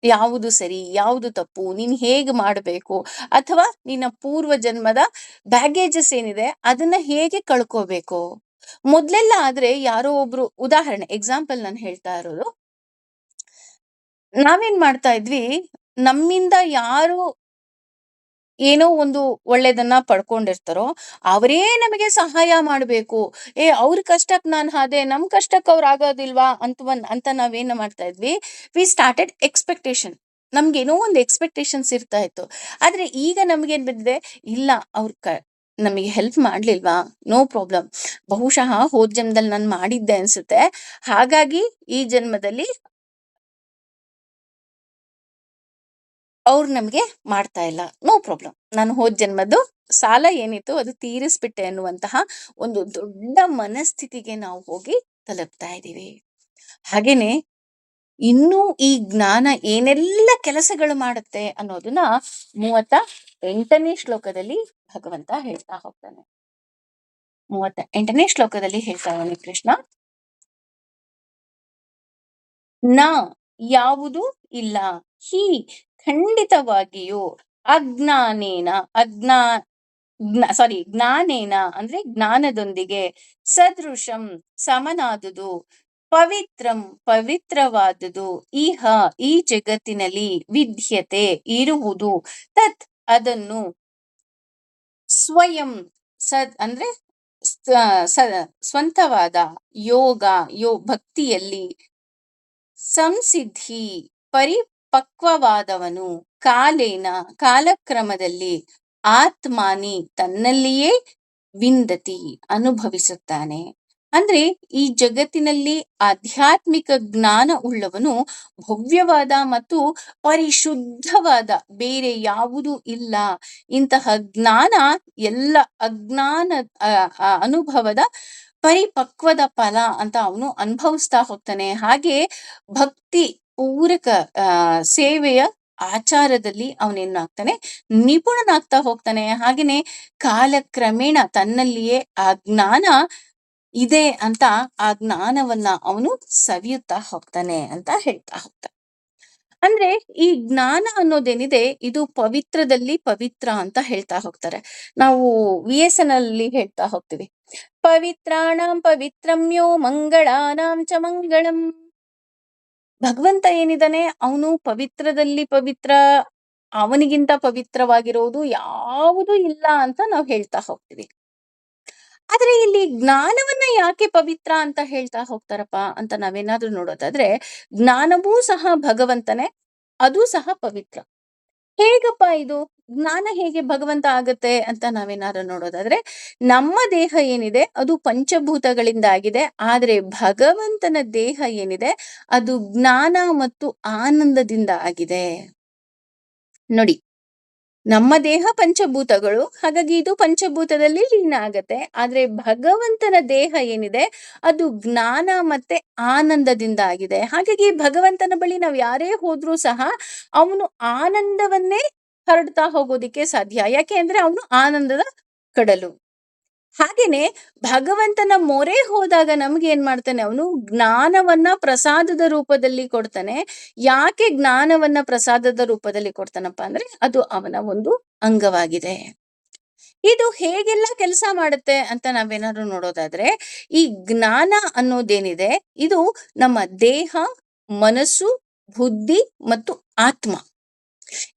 ಯಾವುದು ಸರಿ ಯಾವುದು ತಪ್ಪು, ನೀನ್ ಹೇಗ್ ಮಾಡ್ಬೇಕು, ಅಥವಾ ನಿನ್ನ ಪೂರ್ವ ಜನ್ಮದ ಬ್ಯಾಗೇಜಸ್ ಏನಿದೆ ಅದನ್ನ ಹೇಗೆ ಕಳ್ಕೋಬೇಕು. ಮೊದ್ಲೆಲ್ಲ ಆದ್ರೆ ಯಾರೋ ಒಬ್ರು, ಉದಾಹರಣೆ ಎಕ್ಸಾಂಪಲ್ ನಾನು ಹೇಳ್ತಾ ಇರೋದು, ನಾವೇನ್ ಮಾಡ್ತಾ ಇದ್ವಿ, ನಮ್ಮಿಂದ ಯಾರು ಏನೋ ಒಂದು ಒಳ್ಳೇದನ್ನ ಪಡ್ಕೊಂಡಿರ್ತಾರೋ ಅವರೇ ನಮಗೆ ಸಹಾಯ ಮಾಡ್ಬೇಕು. ಅವ್ರ ಕಷ್ಟಕ್ ನಾನ್ ಹಾದೆ, ನಮ್ ಕಷ್ಟಕ್ ಅವ್ರ ಆಗೋದಿಲ್ವಾ ಅಂತ ನಾವೇನ್ ಮಾಡ್ತಾ ಇದ್ವಿ, ವಿ ಸ್ಟಾರ್ಟೆಡ್ ಎಕ್ಸ್ಪೆಕ್ಟೇಷನ್. ನಮ್ಗೇನೋ ಒಂದು ಎಕ್ಸ್ಪೆಕ್ಟೇಷನ್ಸ್ ಇರ್ತಾ ಇತ್ತು. ಆದ್ರೆ ಈಗ ನಮ್ಗೇನ್ ಬಂದಿದೆ, ಇಲ್ಲ ನಮಗೆ ಹೆಲ್ಪ್ ಮಾಡ್ಲಿಲ್ವಾ, ನೋ ಪ್ರಾಬ್ಲಮ್, ಬಹುಶಃ ಹೋದ್ ಜನ್ಮದಲ್ಲಿ ನಾನು ಮಾಡಿದ್ದೆ ಅನ್ಸುತ್ತೆ, ಹಾಗಾಗಿ ಈ ಜನ್ಮದಲ್ಲಿ ಅವ್ರು ನಮ್ಗೆ ಮಾಡ್ತಾ ಇಲ್ಲ. No problem. ನಾನು ಹೋದ ಜನ್ಮದ್ದು ಸಾಲ ಏನಿತ್ತು ಅದು ತೀರಿಸ್ಬಿಟ್ಟೆ ಅನ್ನುವಂತಹ ಒಂದು ದೊಡ್ಡ ಮನಸ್ಥಿತಿಗೆ ನಾವು ಹೋಗಿ ತಲುಪ್ತಾ ಇದ್ದೀವಿ. ಹಾಗೇನೆ ಇನ್ನೂ ಈ ಜ್ಞಾನ ಏನೆಲ್ಲ ಕೆಲಸಗಳು ಮಾಡುತ್ತೆ ಅನ್ನೋದನ್ನ 38ನೇ ಶ್ಲೋಕದಲ್ಲಿ ಭಗವಂತ ಹೇಳ್ತಾ ಹೋಗ್ತಾನೆ. 38ನೇ ಶ್ಲೋಕದಲ್ಲಿ ಹೇಳ್ತಾ ಇದ್ದಾನೆ ಕೃಷ್ಣ, ನ ಯಾವುದು ಇಲ್ಲ, ಹಿ ಖಂಡಿತವಾಗಿಯೂ, ಅಜ್ಞಾನೇನ ಜ್ಞಾನೇನ ಅಂದ್ರೆ ಜ್ಞಾನದೊಂದಿಗೆ, ಸದೃಶಂ ಸಮನಾದುದು, ಪವಿತ್ರಂ ಪವಿತ್ರವಾದುದು, ಇಹ ಈ ಜಗತ್ತಿನಲ್ಲಿ, ವಿದ್ಯತೆ ಇರುವುದು, ತತ್ ಅದನ್ನು, ಸ್ವಯಂ ಅಂದ್ರೆ ಸ್ವಂತವಾದ, ಯೋಗ ಭಕ್ತಿಯಲ್ಲಿ, ಸಂಸಿದ್ಧಿ ಪರಿಪಕ್ವವಾದವನು, ಕಾಲೇನ ಕಾಲಕ್ರಮದಲ್ಲಿ, ಆತ್ಮಾನಿ ತನ್ನಲ್ಲಿಯೇ, ವಿಂದತಿ ಅನುಭವಿಸುತ್ತಾನೆ. ಅಂದ್ರೆ ಈ ಜಗತ್ತಿನಲ್ಲಿ ಆಧ್ಯಾತ್ಮಿಕ ಜ್ಞಾನ ಉಳ್ಳವನು ಭವ್ಯವಾದ ಮತ್ತು ಪರಿಶುದ್ಧವಾದ, ಬೇರೆ ಯಾವುದೂ ಇಲ್ಲ. ಇಂತಹ ಜ್ಞಾನ ಎಲ್ಲ ಅಜ್ಞಾನ ಅನುಭವದ ಪರಿಪಕ್ವದ ಫಲ ಅಂತ ಅವನು ಅನುಭವಿಸ್ತಾ ಹೋಗ್ತಾನೆ. ಹಾಗೆ ಭಕ್ತಿ ಪೂರಕ ಸೇವೆಯ ಆಚಾರದಲ್ಲಿ ಅವನೇನಾಗ್ತಾನೆ, ನಿಪುಣನಾಗ್ತಾ ಹೋಗ್ತಾನೆ. ಹಾಗೇನೆ ಕಾಲಕ್ರಮೇಣ ತನ್ನಲ್ಲಿಯೇ ಆ ಜ್ಞಾನ ಇದೆ ಅಂತ ಆ ಜ್ಞಾನವನ್ನ ಅವನು ಸವಿಯುತ್ತಾ ಹೋಗ್ತಾನೆ ಅಂತ ಹೇಳ್ತಾ ಹೋಗ್ತಾನೆ. ಅಂದ್ರೆ ಈ ಜ್ಞಾನ ಅನ್ನೋದೇನಿದೆ ಇದು ಪವಿತ್ರದಲ್ಲಿ ಪವಿತ್ರ ಅಂತ ಹೇಳ್ತಾ ಹೋಗ್ತಾರೆ. ನಾವು VSN ಅಲ್ಲಿ ಹೇಳ್ತಾ ಹೋಗ್ತೀವಿ, ಪವಿತ್ರಾಣಂ ಪವಿತ್ರಮ್ಯೋ ಮಂಗಳಾನಾಂ ಚ ಮಂಗಳಂ. ಭಗವಂತ ಏನಿದಾನೆ ಅವನು ಪವಿತ್ರದಲ್ಲಿ ಪವಿತ್ರ, ಅವನಿಗಿಂತ ಪವಿತ್ರವಾಗಿರೋದು ಯಾವುದೂ ಇಲ್ಲ ಅಂತ ನಾವು ಹೇಳ್ತಾ ಹೋಗ್ತೀವಿ. ಆದ್ರೆ ಇಲ್ಲಿ ಜ್ಞಾನವನ್ನ ಯಾಕೆ ಪವಿತ್ರ ಅಂತ ಹೇಳ್ತಾ ಹೋಗ್ತಾರಪ್ಪ ಅಂತ ನಾವೇನಾದ್ರೂ ನೋಡೋದಾದ್ರೆ, ಜ್ಞಾನವೂ ಸಹ ಭಗವಂತನೇ, ಅದು ಸಹ ಪವಿತ್ರ. ಹೇಗಪ್ಪ ಇದು ಜ್ಞಾನ ಹೇಗೆ ಭಗವಂತ ಆಗತ್ತೆ ಅಂತ ನಾವೇನಾದ್ರು ನೋಡೋದಾದ್ರೆ, ನಮ್ಮ ದೇಹ ಏನಿದೆ ಅದು ಪಂಚಭೂತಗಳಿಂದ ಆಗಿದೆ. ಆದ್ರೆ ಭಗವಂತನ ದೇಹ ಏನಿದೆ ಅದು ಜ್ಞಾನ ಮತ್ತು ಆನಂದದಿಂದ ಆಗಿದೆ. ನೋಡಿ, ನಮ್ಮ ದೇಹ ಪಂಚಭೂತಗಳು, ಹಾಗಾಗಿ ಇದು ಪಂಚಭೂತದಲ್ಲಿ ಲೀನ ಆಗತ್ತೆ. ಆದ್ರೆ ಭಗವಂತನ ದೇಹ ಏನಿದೆ ಅದು ಜ್ಞಾನ ಮತ್ತೆ ಆನಂದದಿಂದ ಆಗಿದೆ. ಹಾಗಾಗಿ ಭಗವಂತನ ಬಳಿ ನಾವು ಯಾರೇ ಹೋದ್ರೂ ಸಹ ಅವನು ಆನಂದವನ್ನೇ ಹರಡ್ತಾ ಹೋಗೋದಿಕ್ಕೆ ಸಾಧ್ಯ. ಯಾಕೆ ಅಂದ್ರೆ ಅವನು ಆನಂದದ ಕಡಲು. ಹಾಗೇನೆ ಭಗವಂತನ ಮೊರೆ ಹೋದಾಗ ನಮ್ಗೆ ಏನ್ ಮಾಡ್ತಾನೆ, ಅವನು ಜ್ಞಾನವನ್ನ ಪ್ರಸಾದದ ರೂಪದಲ್ಲಿ ಕೊಡ್ತಾನೆ. ಯಾಕೆ ಜ್ಞಾನವನ್ನ ಪ್ರಸಾದದ ರೂಪದಲ್ಲಿ ಕೊಡ್ತಾನಪ್ಪ ಅಂದ್ರೆ ಅದು ಅವನ ಒಂದು ಅಂಗವಾಗಿದೆ. ಇದು ಹೇಗೆಲ್ಲ ಕೆಲಸ ಮಾಡುತ್ತೆ ಅಂತ ನಾವೇನಾದ್ರು ನೋಡೋದಾದ್ರೆ, ಈ ಜ್ಞಾನ ಅನ್ನೋದೇನಿದೆ ಇದು ನಮ್ಮ ದೇಹ, ಮನಸ್ಸು, ಬುದ್ಧಿ ಮತ್ತು ಆತ್ಮ,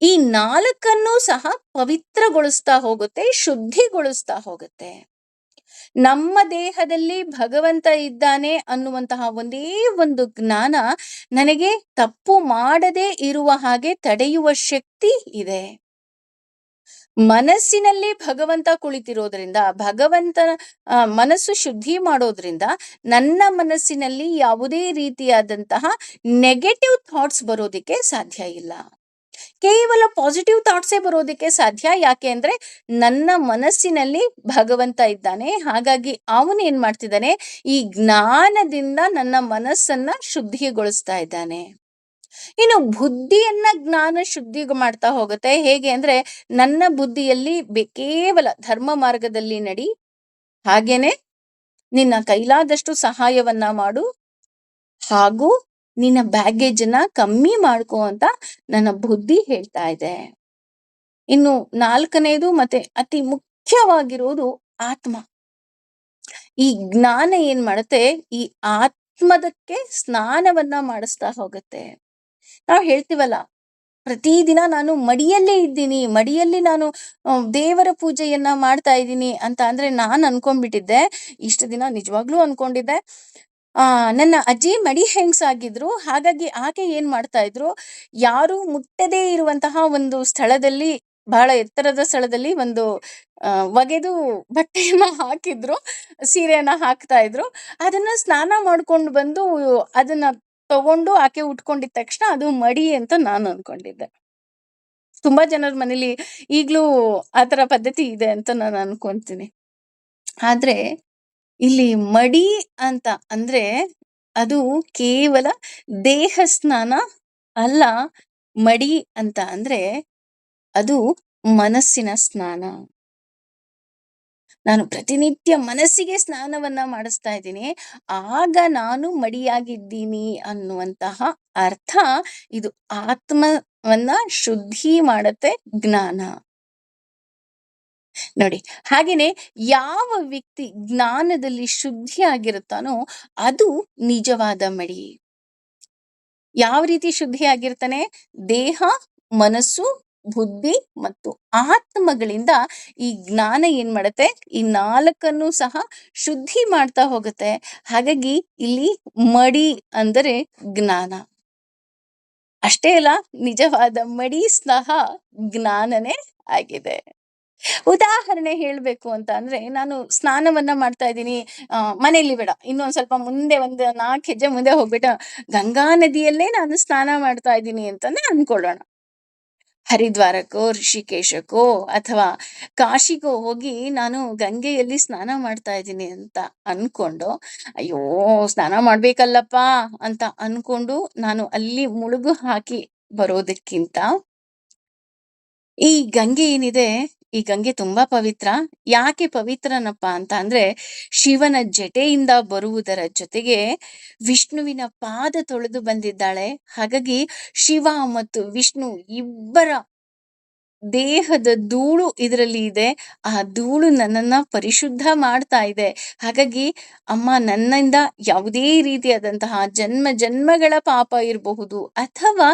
ಈ ನಾಲ್ಕನ್ನೂ ಸಹ ಪವಿತ್ರಗೊಳಿಸ್ತಾ ಹೋಗುತ್ತೆ, ಶುದ್ಧಿಗೊಳಿಸ್ತಾ ಹೋಗುತ್ತೆ. ನಮ್ಮ ದೇಹದಲ್ಲಿ ಭಗವಂತ ಇದ್ದಾನೆ ಅನ್ನುವಂತಹ ಒಂದೇ ಒಂದು ಜ್ಞಾನ ನನಗೆ ತಪ್ಪು ಮಾಡದೇ ಇರುವ ಹಾಗೆ ತಡೆಯುವ ಶಕ್ತಿ ಇದೆ. ಮನಸ್ಸಿನಲ್ಲಿ ಭಗವಂತ ಕುಳಿತಿರೋದ್ರಿಂದ, ಭಗವಂತನ ಮನಸ್ಸು ಶುದ್ಧಿ ಮಾಡೋದ್ರಿಂದ ನನ್ನ ಮನಸ್ಸಿನಲ್ಲಿ ಯಾವುದೇ ರೀತಿಯಾದಂತಹ ನೆಗೆಟಿವ್ ಥಾಟ್ಸ್ ಬರೋದಿಕ್ಕೆ ಸಾಧ್ಯ ಇಲ್ಲ. ಕೇವಲ ಪಾಸಿಟಿವ್ ಥಾಟ್ಸೇ ಬರೋದಿಕ್ಕೆ ಸಾಧ್ಯ. ಯಾಕೆ ಅಂದ್ರೆ ನನ್ನ ಮನಸ್ಸಿನಲ್ಲಿ ಭಗವಂತ ಇದ್ದಾನೆ. ಹಾಗಾಗಿ ಅವನು ಏನ್ ಮಾಡ್ತಿದ್ದಾನೆ, ಈ ಜ್ಞಾನದಿಂದ ನನ್ನ ಮನಸ್ಸನ್ನ ಶುದ್ಧಿಗೊಳಿಸ್ತಾ ಇದ್ದಾನೆ. ಇನ್ನು ಬುದ್ಧಿಯನ್ನ ಜ್ಞಾನ ಶುದ್ಧಿ ಮಾಡ್ತಾ ಹೋಗುತ್ತೆ. ಹೇಗೆ ಅಂದ್ರೆ ನನ್ನ ಬುದ್ಧಿಯಲ್ಲಿ ಕೇವಲ ಧರ್ಮ ಮಾರ್ಗದಲ್ಲಿ ನಡಿ, ಹಾಗೇನೆ ನಿನ್ನ ಕೈಲಾದಷ್ಟು ಸಹಾಯವನ್ನ ಮಾಡು, ಹಾಗೂ ನಿನ್ನ ಬ್ಯಾಗೇಜ್ ಅನ್ನ ಕಮ್ಮಿ ಮಾಡ್ಕೋ ಅಂತ ನನ್ನ ಬುದ್ಧಿ ಹೇಳ್ತಾ ಇದೆ. ಇನ್ನು 4ನೇದು ಮತ್ತೆ ಅತಿ ಮುಖ್ಯವಾಗಿರುವುದು ಆತ್ಮ. ಈ ಜ್ಞಾನ ಏನ್ ಮಾಡುತ್ತೆ, ಈ ಆತ್ಮದಕ್ಕೆ ಸ್ನಾನವನ್ನ ಮಾಡಿಸ್ತಾ ಹೋಗುತ್ತೆ. ನಾವು ಹೇಳ್ತೀವಲ್ಲ, ಪ್ರತಿದಿನ ನಾನು ಮಡಿಯಲ್ಲೇ ಇದ್ದೀನಿ, ಮಡಿಯಲ್ಲಿ ನಾನು ದೇವರ ಪೂಜೆಯನ್ನ ಮಾಡ್ತಾ ಇದ್ದೀನಿ ಅಂತ ಅಂದ್ರೆ ನಾನು ಅನ್ಕೊಂಡ್ಬಿಟ್ಟಿದ್ದೆ, ಇಷ್ಟು ದಿನ ನಿಜವಾಗ್ಲೂ ಅನ್ಕೊಂಡಿದ್ದೆ, ನನ್ನ ಅಜ್ಜಿ ಮಡಿ ಹೆಂಗ್ಸಾಗಿದ್ರು. ಹಾಗಾಗಿ ಆಕೆ ಏನ್ ಮಾಡ್ತಾ ಇದ್ರು, ಯಾರು ಮುಟ್ಟದೇ ಇರುವಂತಹ ಒಂದು ಸ್ಥಳದಲ್ಲಿ, ಬಹಳ ಎತ್ತರದ ಸ್ಥಳದಲ್ಲಿ ಒಂದು ಒಗೆದು ಬಟ್ಟೆಯನ್ನ ಹಾಕಿದ್ರು, ಸೀರೆಯನ್ನ ಹಾಕ್ತಾ ಇದ್ರು. ಅದನ್ನ ಸ್ನಾನ ಮಾಡ್ಕೊಂಡು ಬಂದು ಅದನ್ನ ತಗೊಂಡು ಆಕೆ ಉಟ್ಕೊಂಡಿದ ತಕ್ಷಣ ಅದು ಮಡಿ ಅಂತ ನಾನು ಅನ್ಕೊಂಡಿದ್ದೆ. ತುಂಬಾ ಜನರ ಮನೇಲಿ ಈಗ್ಲೂ ಆ ತರ ಪದ್ಧತಿ ಇದೆ ಅಂತ ನಾನು ಅನ್ಕೊಂತೀನಿ. ಆದ್ರೆ ಇಲ್ಲಿ ಮಡಿ ಅಂತ ಅಂದ್ರೆ ಅದು ಕೇವಲ ದೇಹ ಸ್ನಾನ ಅಲ್ಲ. ಮಡಿ ಅಂತ ಅಂದ್ರೆ ಅದು ಮನಸ್ಸಿನ ಸ್ನಾನ. ನಾನು ಪ್ರತಿನಿತ್ಯ ಮನಸ್ಸಿಗೆ ಸ್ನಾನವನ್ನ ಮಾಡಿಸ್ತಾ ಇದ್ದೀನಿ. ಆಗ ನಾನು ಮಡಿಯಾಗಿದ್ದೀನಿ ಅನ್ನುವಂತಹ ಅರ್ಥ. ಇದು ಆತ್ಮವನ್ನ ಶುದ್ಧಿ ಮಾಡತ್ತೆ ಜ್ಞಾನ. ನೋಡಿ, ಹಾಗೇನೆ ಯಾವ ವ್ಯಕ್ತಿ ಜ್ಞಾನದಲ್ಲಿ ಶುದ್ಧಿಯಾಗಿರುತ್ತಾನೋ ಅದು ನಿಜವಾದ ಮಡಿ. ಯಾವ ರೀತಿ ಶುದ್ಧಿಯಾಗಿರ್ತಾನೆ? ದೇಹ, ಮನಸ್ಸು, ಬುದ್ಧಿ ಮತ್ತು ಆತ್ಮಗಳಿಂದ ಈ ಜ್ಞಾನ ಏನ್ ಮಾಡತ್ತೆ? ಈ 4 ಸಹ ಶುದ್ಧಿ ಮಾಡ್ತಾ ಹೋಗುತ್ತೆ. ಹಾಗಾಗಿ ಇಲ್ಲಿ ಮಡಿ ಅಂದರೆ ಜ್ಞಾನ. ಅಷ್ಟೇ ಅಲ್ಲ, ನಿಜವಾದ ಮಡಿ ಸಹ ಜ್ಞಾನನೇ ಆಗಿದೆ. ಉದಾಹರಣೆ ಹೇಳ್ಬೇಕು ಅಂತ ಅಂದ್ರೆ, ನಾನು ಸ್ನಾನವನ್ನ ಮಾಡ್ತಾ ಇದ್ದೀನಿ. ಮನೆಯಲ್ಲಿ ಬೇಡ, ಇನ್ನೊಂದ್ ಸ್ವಲ್ಪ ಮುಂದೆ ಒಂದು 4 ಹೆಜ್ಜೆ ಮುಂದೆ ಹೋಗ್ಬಿಟ್ಟು ಗಂಗಾ ನದಿಯಲ್ಲೇ ನಾನು ಸ್ನಾನ ಮಾಡ್ತಾ ಇದ್ದೀನಿ ಅಂತಾನೆ ಅನ್ಕೊಳ್ಳೋಣ. ಹರಿದ್ವಾರಕ್ಕೋ, ಋಷಿಕೇಶಕ್ಕೋ ಅಥವಾ ಕಾಶಿಗೋ ಹೋಗಿ ನಾನು ಗಂಗೆಯಲ್ಲಿ ಸ್ನಾನ ಮಾಡ್ತಾ ಇದ್ದೀನಿ ಅಂತ ಅನ್ಕೊಂಡು, ಅಯ್ಯೋ ಸ್ನಾನ ಮಾಡ್ಬೇಕಲ್ಲಪ್ಪ ಅಂತ ಅನ್ಕೊಂಡು ನಾನು ಅಲ್ಲಿ ಮುಳುಗು ಹಾಕಿ ಬರೋದಕ್ಕಿಂತ, ಈ ಗಂಗೆ ಏನಿದೆ, ಈ ಗಂಗೆ ತುಂಬಾ ಪವಿತ್ರ. ಯಾಕೆ ಪವಿತ್ರನಪ್ಪ ಅಂತ ಅಂದ್ರೆ, ಶಿವನ ಜಟೆಯಿಂದ ಬರುವುದರ ಜೊತೆಗೆ ವಿಷ್ಣುವಿನ ಪಾದ ತೊಳೆದು ಬಂದಿದ್ದಾಳೆ. ಹಾಗಾಗಿ ಶಿವ ಮತ್ತು ವಿಷ್ಣು ಇಬ್ಬರ ದೇಹದ ಧೂಳು ಇದರಲ್ಲಿ ಇದೆ. ಆ ಧೂಳು ನನ್ನನ್ನ ಪರಿಶುದ್ಧ ಮಾಡ್ತಾ ಇದೆ. ಹಾಗಾಗಿ ಅಮ್ಮ, ನನ್ನಿಂದ ಯಾವುದೇ ರೀತಿಯಾದಂತಹ ಜನ್ಮಗಳ ಪಾಪ ಇರಬಹುದು ಅಥವಾ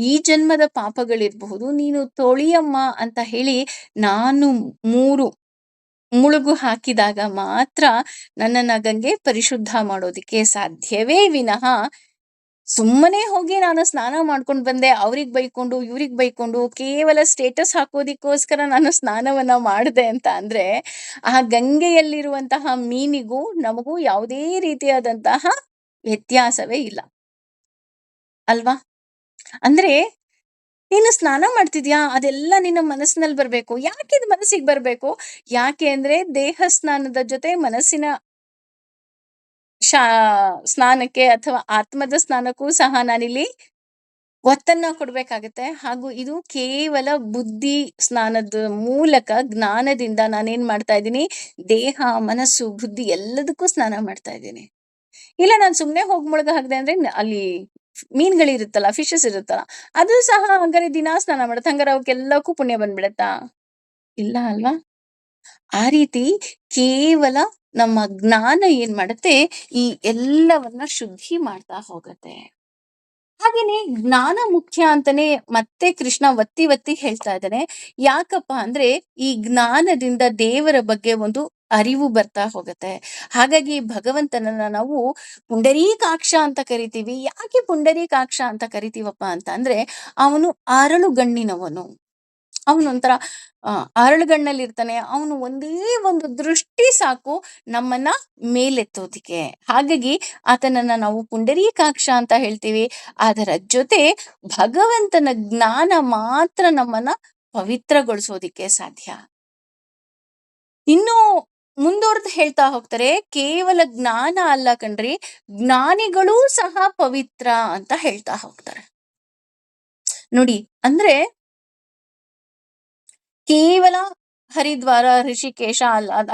ಈ ಜನ್ಮದ ಪಾಪಗಳಿರಬಹುದು, ನೀನು ತೊಳಿಯಮ್ಮ ಅಂತ ಹೇಳಿ ನಾನು 3 ಮುಳುಗು ಹಾಕಿದಾಗ ಮಾತ್ರ ನನ್ನನ್ನ ಗಂಗೆ ಪರಿಶುದ್ಧ ಮಾಡೋದಿಕ್ಕೆ ಸಾಧ್ಯವೇ ವಿನಃ, ಸುಮ್ಮನೆ ಹೋಗಿ ನಾನು ಸ್ನಾನ ಮಾಡ್ಕೊಂಡು ಬಂದೆ, ಅವ್ರಿಗ್ ಬೈಕೊಂಡು ಇವ್ರಿಗ್ ಬೈಕೊಂಡು ಕೇವಲ ಸ್ಟೇಟಸ್ ಹಾಕೋದಿಕ್ಕೋಸ್ಕರ ನಾನು ಸ್ನಾನವನ್ನ ಮಾಡಿದೆ ಅಂತ ಅಂದ್ರೆ, ಆ ಗಂಗೆಯಲ್ಲಿರುವಂತಹ ಮೀನಿಗೂ ನಮಗೂ ಯಾವುದೇ ರೀತಿಯಾದಂತಹ ವ್ಯತ್ಯಾಸವೇ ಇಲ್ಲ ಅಲ್ವಾ? ಅಂದ್ರೆ ನೀನು ಸ್ನಾನ ಮಾಡ್ತಿದ್ಯಾ, ಅದೆಲ್ಲ ನಿನ್ನ ಮನಸ್ಸಿನಲ್ಲಿ ಬರ್ಬೇಕು. ಯಾಕೆ ಇದು ಮನಸ್ಸಿಗೆ ಬರ್ಬೇಕು? ಯಾಕೆ ಅಂದ್ರೆ ದೇಹ ಸ್ನಾನದ ಜೊತೆ ಮನಸ್ಸಿನ ಶಾ ಸ್ನಾನಕ್ಕೆ ಅಥವಾ ಆತ್ಮದ ಸ್ನಾನಕ್ಕೂ ಸಹ ನಾನಿಲ್ಲಿ ಒತ್ತನ್ನ ಕೊಡ್ಬೇಕಾಗತ್ತೆ. ಹಾಗೂ ಇದು ಕೇವಲ ಬುದ್ಧಿ ಸ್ನಾನದ ಮೂಲಕ, ಜ್ಞಾನದಿಂದ ನಾನೇನ್ ಮಾಡ್ತಾ ಇದ್ದೀನಿ? ದೇಹ, ಮನಸ್ಸು, ಬುದ್ಧಿ ಎಲ್ಲದಕ್ಕೂ ಸ್ನಾನ ಮಾಡ್ತಾ ಇದ್ದೀನಿ. ಇಲ್ಲ ನಾನು ಸುಮ್ನೆ ಹೋಗಿ ಮುಳುಗ ಹಾಕ್ದೆ ಅಂದ್ರೆ ಅಲ್ಲಿ ಮೀನ್ಗಳಿರುತ್ತಲ್ಲ, ಫಿಶಸ್ ಇರುತ್ತಲ್ಲ, ಅದು ಸಹ ಹಂಗಾರೆ ದಿನಾ ಸ್ನಾನ ಮಾಡುತ್ತೆ. ಹಂಗಾರೆ ಅವಕ್ಕೆಲ್ಲಕ್ಕೂ ಪುಣ್ಯ ಬಂದ್ಬಿಡತ್ತಾ? ಇಲ್ಲ ಅಲ್ವಾ? ಆ ರೀತಿ ಕೇವಲ ನಮ್ಮ ಜ್ಞಾನ ಏನ್ ಮಾಡುತ್ತೆ? ಈ ಎಲ್ಲವನ್ನ ಶುದ್ಧಿ ಮಾಡ್ತಾ ಹೋಗತ್ತೆ. ಹಾಗೇನೆ ಜ್ಞಾನ ಮುಖ್ಯ ಅಂತಾನೆ ಮತ್ತೆ ಕೃಷ್ಣ ಒತ್ತಿ ಒತ್ತಿ ಹೇಳ್ತಾ ಇದ್ದಾನೆ. ಯಾಕಪ್ಪ ಅಂದ್ರೆ ಈ ಜ್ಞಾನದಿಂದ ದೇವರ ಬಗ್ಗೆ ಒಂದು ಅರಿವು ಬರ್ತಾ ಹೋಗತ್ತೆ. ಹಾಗಾಗಿ ಭಗವಂತನನ್ನ ನಾವು ಪುಂಡರೀಕಾಕ್ಷ ಅಂತ ಕರಿತೀವಿ. ಯಾಕೆ ಪುಂಡರೀಕಾಕ್ಷ ಅಂತ ಕರಿತೀವಪ್ಪ ಅಂತ ಅಂದ್ರೆ, ಅವನು ಅರಳುಗಣ್ಣಿನವನು. ಅವನೊಂಥರ ಅರಳುಗಣ್ಣಲ್ಲಿರ್ತಾನೆ. ಅವನು ಒಂದೇ ಒಂದು ದೃಷ್ಟಿ ಸಾಕು ನಮ್ಮನ್ನ ಮೇಲೆತ್ತೋದಿಕ್ಕೆ. ಹಾಗಾಗಿ ಆತನನ್ನ ನಾವು ಪುಂಡರೀಕಾಕ್ಷ ಅಂತ ಹೇಳ್ತೀವಿ. ಅದರ ಜೊತೆ ಭಗವಂತನ ಜ್ಞಾನ ಮಾತ್ರ ನಮ್ಮನ್ನ ಪವಿತ್ರಗೊಳಿಸೋದಿಕ್ಕೆ ಸಾಧ್ಯ. ಇನ್ನು ಮುಂದುವರೆದು ಹೇಳ್ತಾ ಹೋಗ್ತಾರೆ, ಕೇವಲ ಜ್ಞಾನ ಅಲ್ಲ ಕಣ್ರಿ, ಜ್ಞಾನಿಗಳೂ ಸಹ ಪವಿತ್ರ ಅಂತ ಹೇಳ್ತಾ ಹೋಗ್ತಾರೆ. ನೋಡಿ, ಅಂದ್ರೆ ಕೇವಲ ಹರಿದ್ವಾರ, ಋಷಿಕೇಶ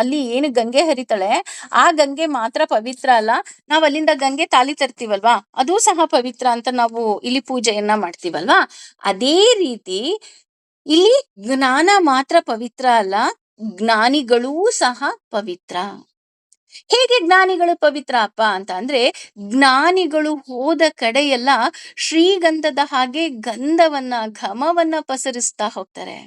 ಅಲ್ಲಿ ಏನು ಗಂಗೆ ಹರಿತಾಳೆ, ಆ ಗಂಗೆ ಮಾತ್ರ ಪವಿತ್ರ ಅಲ್ಲ. ನಾವ್ ಅಲ್ಲಿಂದ ಗಂಗೆ ತಾಲಿ ತರ್ತೀವಲ್ವಾ, ಅದು ಸಹ ಪವಿತ್ರ ಅಂತ ನಾವು ಇಲ್ಲಿ ಪೂಜೆಯನ್ನ ಮಾಡ್ತೀವಲ್ವಾ. ಅದೇ ರೀತಿ ಇಲ್ಲಿ ಜ್ಞಾನ ಮಾತ್ರ ಪವಿತ್ರ ಅಲ್ಲ, ಜ್ಞಾನಿಗಳೂ ಸಹ ಪವಿತ್ರ. ಹೇಗೆ ಜ್ಞಾನಿಗಳು ಪವಿತ್ರ ಅಪ್ಪ ಅಂತ ಅಂದ್ರೆ, ಜ್ಞಾನಿಗಳು ಹೋದ ಕಡೆಯೆಲ್ಲ ಶ್ರೀಗಂಧದ ಹಾಗೆ ಗಂಧವನ್ನ, ಘಮವನ್ನ ಪಸರಿಸ್ತಾ ಹೋಗ್ತಾರೆ.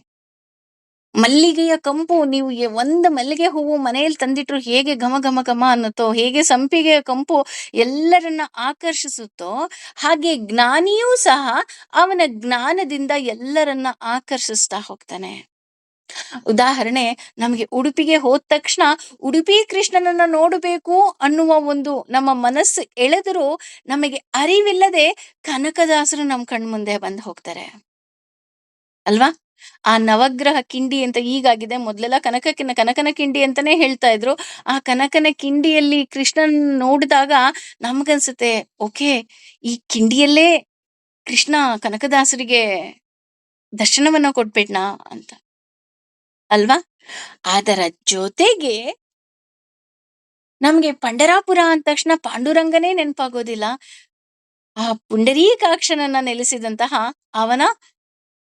ಮಲ್ಲಿಗೆಯ ಕಂಪು, ನೀವು ಒಂದು ಮಲ್ಲಿಗೆ ಹೂವು ಮನೆಯಲ್ಲಿ ತಂದಿಟ್ರು ಹೇಗೆ ಘಮ ಘಮ ಘಮ ಅನ್ನುತ್ತೋ, ಹೇಗೆ ಸಂಪಿಗೆಯ ಕಂಪು ಎಲ್ಲರನ್ನ ಆಕರ್ಷಿಸುತ್ತೋ, ಹಾಗೆ ಜ್ಞಾನಿಯೂ ಸಹ ಅವನ ಜ್ಞಾನದಿಂದ ಎಲ್ಲರನ್ನ ಆಕರ್ಷಿಸ್ತಾ ಹೋಗ್ತಾನೆ. ಉದಾಹರಣೆ, ನಮಗೆ ಉಡುಪಿಗೆ ಹೋದ ತಕ್ಷಣ ಉಡುಪಿ ಕೃಷ್ಣನನ್ನ ನೋಡಬೇಕು ಅನ್ನುವ ಒಂದು ನಮ್ಮ ಮನಸ್ಸು ಎಳೆದರೂ ನಮಗೆ ಅರಿವಿಲ್ಲದೆ ಕನಕದಾಸರು ನಮ್ಮ ಕಣ್ಮುಂದೆ ಬಂದು ಹೋಗ್ತಾರೆ ಅಲ್ವಾ? ಆ ನವಗ್ರಹ ಕಿಂಡಿ ಅಂತ ಈಗಾಗಿದೆ. ಮೊದಲೆಲ್ಲ ಕನಕನ ಕಿಂಡಿ ಅಂತಾನೆ ಹೇಳ್ತಾ ಇದ್ರು. ಆ ಕನಕನ ಕಿಂಡಿಯಲ್ಲಿ ಕೃಷ್ಣನ್ ನೋಡಿದಾಗ ನಮ್ಗನ್ಸುತ್ತೆ, ಓಕೆ, ಈ ಕಿಂಡಿಯಲ್ಲೇ ಕೃಷ್ಣ ಕನಕದಾಸರಿಗೆ ದರ್ಶನವನ್ನ ಕೊಟ್ಬಿಟ್ನಾ ಅಂತ, ಅಲ್ವಾ? ಅದರ ಜೊತೆಗೆ ನಮ್ಗೆ ಪಂಡರಾಪುರ ಅಂದ ತಕ್ಷಣ ಪಾಂಡುರಂಗನೇ ನೆನಪಾಗೋದಿಲ್ಲ. ಆ ಪುಂಡರೀಕಾಕ್ಷನನ್ನ ನೆಲೆಸಿದಂತಹ ಅವನ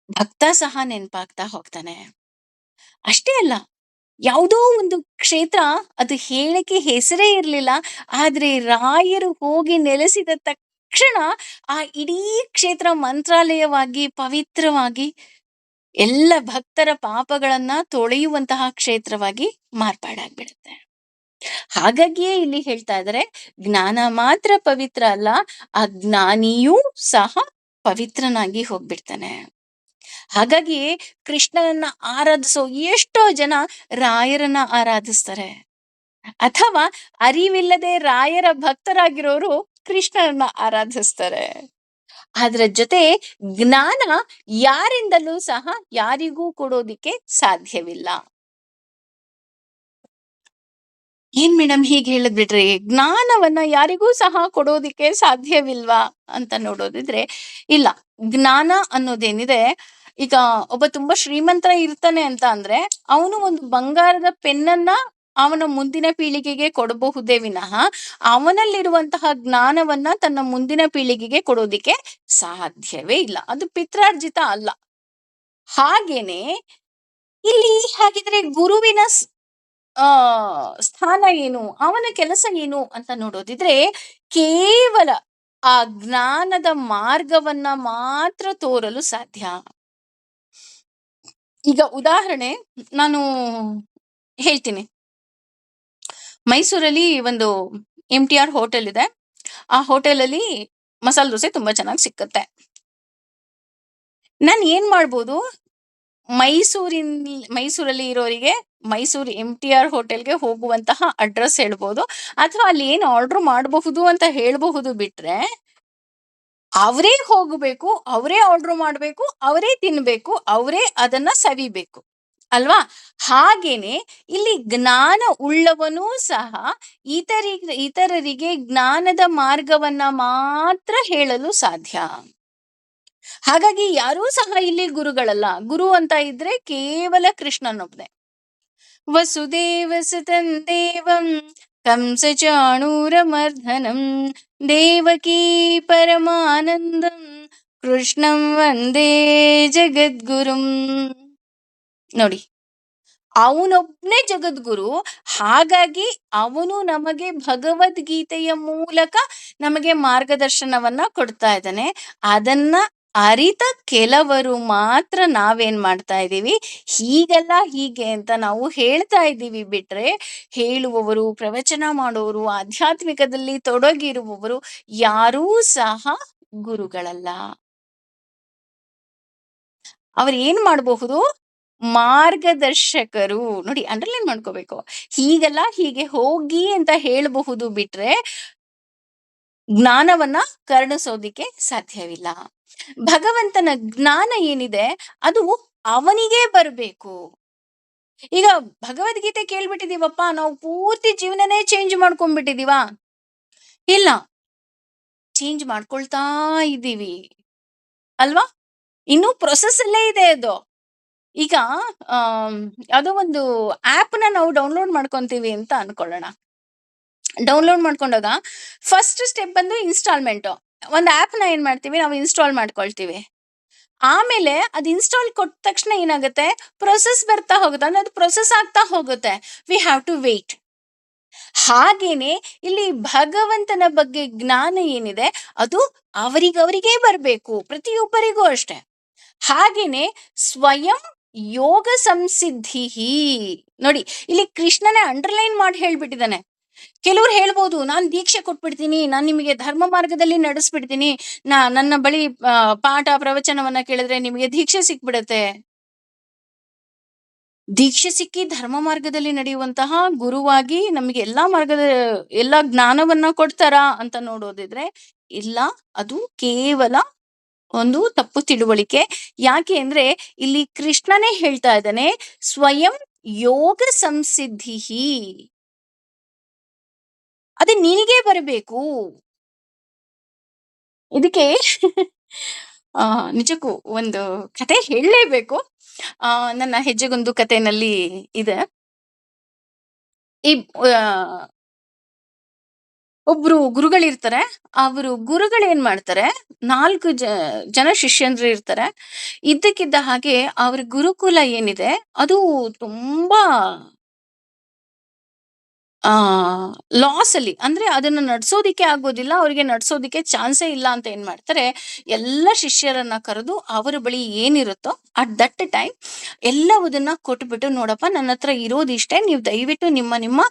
ಭಕ್ತ ಸಹ ನೆನಪಾಗ್ತಾ ಹೋಗ್ತಾನೆ. ಅಷ್ಟೇ ಅಲ್ಲ, ಯಾವುದೋ ಒಂದು ಕ್ಷೇತ್ರ, ಅದು ಹೇಳಕ್ಕೆ ಹೆಸರೇ ಇರಲಿಲ್ಲ, ಆದ್ರೆ ರಾಯರು ಹೋಗಿ ನೆಲೆಸಿದ ತಕ್ಷಣ ಆ ಇಡೀ ಕ್ಷೇತ್ರ ಮಂತ್ರಾಲಯವಾಗಿ ಪವಿತ್ರವಾಗಿ ಎಲ್ಲ ಭಕ್ತರ ಪಾಪಗಳನ್ನ ತೊಳೆಯುವಂತಹ ಕ್ಷೇತ್ರವಾಗಿ ಮಾರ್ಪಾಡಾಗ್ಬಿಡುತ್ತೆ. ಹಾಗಾಗಿಯೇ ಇಲ್ಲಿ ಹೇಳ್ತಾ ಇದ್ದಾರೆ, ಜ್ಞಾನ ಮಾತ್ರ ಪವಿತ್ರ ಅಲ್ಲ, ಆ ಜ್ಞಾನಿಯೂ ಸಹ ಪವಿತ್ರನಾಗಿ ಹೋಗ್ಬಿಡ್ತಾನೆ. ಹಾಗಾಗಿ ಕೃಷ್ಣನನ್ನ ಆರಾಧಿಸೋ ಎಷ್ಟೋ ಜನ ರಾಯರನ್ನ ಆರಾಧಿಸ್ತಾರೆ, ಅಥವಾ ಅರಿವಿಲ್ಲದೆ ರಾಯರ ಭಕ್ತರಾಗಿರೋರು ಕೃಷ್ಣನನ್ನ ಆರಾಧಿಸ್ತಾರೆ. ಅದರ ಜೊತೆ ಜ್ಞಾನ ಯಾರಿಂದಲೂ ಸಹ ಯಾರಿಗೂ ಕೊಡೋದಿಕ್ಕೆ ಸಾಧ್ಯವಿಲ್ಲ. ಏನ್ ಮೇಡಮ್ ಹೀಗೆ ಹೇಳಿದ್ಬಿಟ್ರಿ, ಜ್ಞಾನವನ್ನ ಯಾರಿಗೂ ಸಹ ಕೊಡೋದಿಕ್ಕೆ ಸಾಧ್ಯವಿಲ್ವಾ ಅಂತ ನೋಡೋದಿದ್ರೆ, ಇಲ್ಲ. ಜ್ಞಾನ ಅನ್ನೋದೇನಿದೆ, ಈಗ ಒಬ್ಬ ತುಂಬಾ ಶ್ರೀಮಂತ ಇರ್ತಾನೆ ಅಂತ ಅಂದ್ರೆ ಅವನು ಒಂದು ಬಂಗಾರದ ಪೆನ್ನನ್ನ ಅವನ ಮುಂದಿನ ಪೀಳಿಗೆಗೆ ಕೊಡಬಹುದೇ ವಿನಃ ಅವನಲ್ಲಿರುವಂತಹ ಜ್ಞಾನವನ್ನ ತನ್ನ ಮುಂದಿನ ಪೀಳಿಗೆಗೆ ಕೊಡೋದಿಕ್ಕೆ ಸಾಧ್ಯವೇ ಇಲ್ಲ. ಅದು ಪಿತ್ರಾರ್ಜಿತ ಅಲ್ಲ. ಹಾಗೇನೆ ಇಲ್ಲಿ ಹಾಗಿದ್ರೆ ಗುರುವಿನ ಆ ಸ್ಥಾನ ಏನು, ಅವನ ಕೆಲಸ ಏನು ಅಂತ ನೋಡೋದಿದ್ರೆ, ಕೇವಲ ಆ ಜ್ಞಾನದ ಮಾರ್ಗವನ್ನ ಮಾತ್ರ ತೋರಲು ಸಾಧ್ಯ. ಈಗ ಉದಾಹರಣೆ ನಾನು ಹೇಳ್ತೀನಿ. ಮೈಸೂರಲ್ಲಿ ಒಂದು MTR ಹೋಟೆಲ್ ಇದೆ. ಆ ಹೋಟೆಲಲ್ಲಿ ಮಸಾಲೆ ದೋಸೆ ತುಂಬಾ ಚೆನ್ನಾಗಿ ಸಿಕ್ಕತ್ತೆ. ನಾನು ಏನ್ ಮಾಡ್ಬೋದು, ಮೈಸೂರಲ್ಲಿ ಇರೋರಿಗೆ ಮೈಸೂರು MTR ಹೋಟೆಲ್ಗೆ ಹೋಗುವಂತಹ ಅಡ್ರೆಸ್ ಹೇಳ್ಬೋದು, ಅಥವಾ ಅಲ್ಲಿ ಏನು ಆರ್ಡರ್ ಮಾಡಬಹುದು ಅಂತ ಹೇಳಬಹುದು. ಬಿಟ್ರೆ ಅವರೇ ಹೋಗಬೇಕು, ಅವರೇ ಆರ್ಡರ್ ಮಾಡಬೇಕು, ಅವರೇ ತಿನ್ಬೇಕು, ಅವರೇ ಅದನ್ನ ಸವಿಬೇಕು, ಅಲ್ವಾ? ಹಾಗೇನೆ ಇಲ್ಲಿ ಜ್ಞಾನ ಉಳ್ಳವನೂ ಸಹ ಇತರರಿಗೆ ಜ್ಞಾನದ ಮಾರ್ಗವನ್ನ ಮಾತ್ರ ಹೇಳಲು ಸಾಧ್ಯ. ಹಾಗಾಗಿ ಯಾರೂ ಸಹ ಇಲ್ಲಿ ಗುರುಗಳಲ್ಲ. ಗುರು ಅಂತ ಇದ್ರೆ ಕೇವಲ ಕೃಷ್ಣನೊಬ್ನೇ. ವಸುದೇವಸುತಂ ದೇವಂ ಕಂಸಚಾಣೂರಮರ್ಧನಂ ದೇವಕೀ ಪರಮಾನಂದಂ ಕೃಷ್ಣಂ ವಂದೇ ಜಗದ್ಗುರುಂ. ನೋಡಿ, ಅವನೊಬ್ನೇ ಜಗದ್ಗುರು. ಹಾಗಾಗಿ ಅವನು ನಮಗೆ ಭಗವದ್ಗೀತೆಯ ಮೂಲಕ ನಮಗೆ ಮಾರ್ಗದರ್ಶನವನ್ನ ಕೊಡ್ತಾ ಇದ್ದಾನೆ. ಅದನ್ನ ಅರಿತ ಕೆಲವರು ಮಾತ್ರ ನಾವೇನ್ ಮಾಡ್ತಾ ಇದ್ದೀವಿ, ಹೀಗೆಲ್ಲ ಹೀಗೆ ಅಂತ ನಾವು ಹೇಳ್ತಾ ಇದ್ದೀವಿ. ಬಿಟ್ರೆ ಹೇಳುವವರು, ಪ್ರವಚನ ಮಾಡೋರು, ಆಧ್ಯಾತ್ಮಿಕದಲ್ಲಿ ತೊಡಗಿರುವವರು ಯಾರೂ ಸಹ ಗುರುಗಳಲ್ಲ. ಅವ್ರು ಏನ್ ಮಾಡಬಹುದು, ಮಾರ್ಗದರ್ಶಕರು. ನೋಡಿ, ಅಂಡರ್ಲೈನ್ ಮಾಡ್ಕೋಬೇಕು. ಹೀಗೆಲ್ಲ ಹೀಗೆ ಹೋಗಿ ಅಂತ ಹೇಳಬಹುದು. ಬಿಟ್ರೆ ಜ್ಞಾನವನ್ನ ಕರುಣಿಸೋದಿಕ್ಕೆ ಸಾಧ್ಯವಿಲ್ಲ. ಭಗವಂತನ ಜ್ಞಾನ ಏನಿದೆ ಅದು ಅವನಿಗೆ ಬರಬೇಕು. ಈಗ ಭಗವದ್ಗೀತೆ ಕೇಳ್ಬಿಟ್ಟಿದೀವಪ್ಪ, ನಾವು ಪೂರ್ತಿ ಜೀವನನೇ ಚೇಂಜ್ ಮಾಡ್ಕೊಂಡ್ಬಿಟ್ಟಿದೀವ? ಇಲ್ಲ, ಚೇಂಜ್ ಮಾಡ್ಕೊಳ್ತಾ ಇದ್ದೀವಿ, ಅಲ್ವಾ? ಇನ್ನು ಪ್ರೊಸೆಸ್ ಅಲ್ಲೇ ಇದೆ ಅದು. ಈಗ ಯಾವುದೋ ಒಂದು ಆ್ಯಪ್ನ ನಾವು ಡೌನ್ಲೋಡ್ ಮಾಡ್ಕೊಂತೀವಿ ಅಂತ ಅನ್ಕೊಳ್ಳೋಣ. ಡೌನ್ಲೋಡ್ ಮಾಡ್ಕೊಂಡಾಗ ಫಸ್ಟ್ ಸ್ಟೆಪ್ ಬಂದು ಇನ್ಸ್ಟಾಲ್ಮೆಂಟು. ಒಂದು ಆ್ಯಪ್ನ ಏನು ಮಾಡ್ತೀವಿ, ನಾವು ಇನ್ಸ್ಟಾಲ್ ಮಾಡ್ಕೊಳ್ತೀವಿ. ಆಮೇಲೆ ಅದು ಇನ್ಸ್ಟಾಲ್ ಕೊಟ್ಟ ತಕ್ಷಣ ಏನಾಗುತ್ತೆ, ಪ್ರೊಸೆಸ್ ಬರ್ತಾ ಹೋಗುತ್ತೆ, ಅಂದ್ರೆ ಅದು ಪ್ರೊಸೆಸ್ ಆಗ್ತಾ ಹೋಗುತ್ತೆ. We have to wait. ಹಾಗೇನೆ ಇಲ್ಲಿ ಭಗವಂತನ ಬಗ್ಗೆ ಜ್ಞಾನ ಏನಿದೆ ಅದು ಅವರಿಗವರಿಗೇ ಬರಬೇಕು, ಪ್ರತಿಯೊಬ್ಬರಿಗೂ ಅಷ್ಟೆ. ಹಾಗೇನೆ ಸ್ವಯಂ ಯೋಗ ಸಂಸಿದ್ಧಿ. ನೋಡಿ, ಇಲ್ಲಿ ಕೃಷ್ಣನೇ ಅಂಡರ್ಲೈನ್ ಮಾಡಿ ಹೇಳ್ಬಿಟ್ಟಿದ್ದಾನೆ. ಕೆಲವ್ರು ಹೇಳ್ಬೋದು, ನಾನು ದೀಕ್ಷೆ ಕೊಟ್ಬಿಡ್ತೀನಿ, ನಾನು ನಿಮಗೆ ಧರ್ಮ ಮಾರ್ಗದಲ್ಲಿ ನಡೆಸ್ಬಿಡ್ತೀನಿ, ನನ್ನ ಬಳಿ ಪಾಠ ಪ್ರವಚನವನ್ನ ಕೇಳಿದ್ರೆ ನಿಮಗೆ ದೀಕ್ಷೆ ಸಿಕ್ಬಿಡತ್ತೆ. ದೀಕ್ಷೆ ಸಿಕ್ಕಿ ಧರ್ಮ ಮಾರ್ಗದಲ್ಲಿ ನಡೆಯುವಂತಹ ಗುರುವಾಗಿ ನಮಗೆ ಎಲ್ಲಾ ಜ್ಞಾನವನ್ನ ಕೊಡ್ತಾರಾ ಅಂತ ನೋಡೋದಿದ್ರೆ ಇಲ್ಲ. ಅದು ಕೇವಲ ಒಂದು ತಪ್ಪು ತಿಳುವಳಿಕೆ. ಯಾಕೆ ಅಂದ್ರೆ ಇಲ್ಲಿ ಕೃಷ್ಣನೇ ಹೇಳ್ತಾ ಇದ್ದಾನೆ, ಸ್ವಯಂ ಯೋಗ ಸಂಸಿದ್ಧಿಹಿ. ಅದು ನಿನಗೆ ಬರಬೇಕು. ಇದಕ್ಕೆ ಆ ನಿಜಕ್ಕೂ ಒಂದು ಕತೆ ಹೇಳಲೇಬೇಕು. ನನ್ನ ಹೆಜ್ಜೆಗೊಂದು ಕಥೆನಲ್ಲಿ ಇದೆ. ಈ ಒಬ್ರು ಗುರುಗಳಿರ್ತಾರೆ. ಅವರು ಗುರುಗಳೇನ್ ಮಾಡ್ತಾರೆ, 4 ಜನ ಶಿಷ್ಯಂದ್ರು ಇರ್ತಾರೆ. ಇದ್ದಕ್ಕಿದ್ದ ಹಾಗೆ ಅವ್ರ ಗುರುಕುಲ ಏನಿದೆ, ಅದು ತುಂಬಾ ಆ ಲಾಸ್ ಅಲ್ಲಿ. ಅಂದ್ರೆ ಅದನ್ನ ನಡ್ಸೋದಿಕ್ಕೆ ಆಗೋದಿಲ್ಲ. ಅವ್ರಿಗೆ ನಡ್ಸೋದಿಕ್ಕೆ ಚಾನ್ಸೇ ಇಲ್ಲ ಅಂತ ಏನ್ ಮಾಡ್ತಾರೆ, ಎಲ್ಲ ಶಿಷ್ಯರನ್ನ ಕರೆದು ಅವರ ಬಳಿ ಏನಿರುತ್ತೋ ಅಟ್ ದಟ್ ಟೈಮ್ ಎಲ್ಲವುದನ್ನ ಕೊಟ್ಬಿಟ್ಟು, ನೋಡಪ್ಪ ನನ್ನತ್ರ ಇರೋದಿಷ್ಟೇ. ನೀವು ದಯವಿಟ್ಟು ನಿಮ್ಮ ನಿಮ್ಮ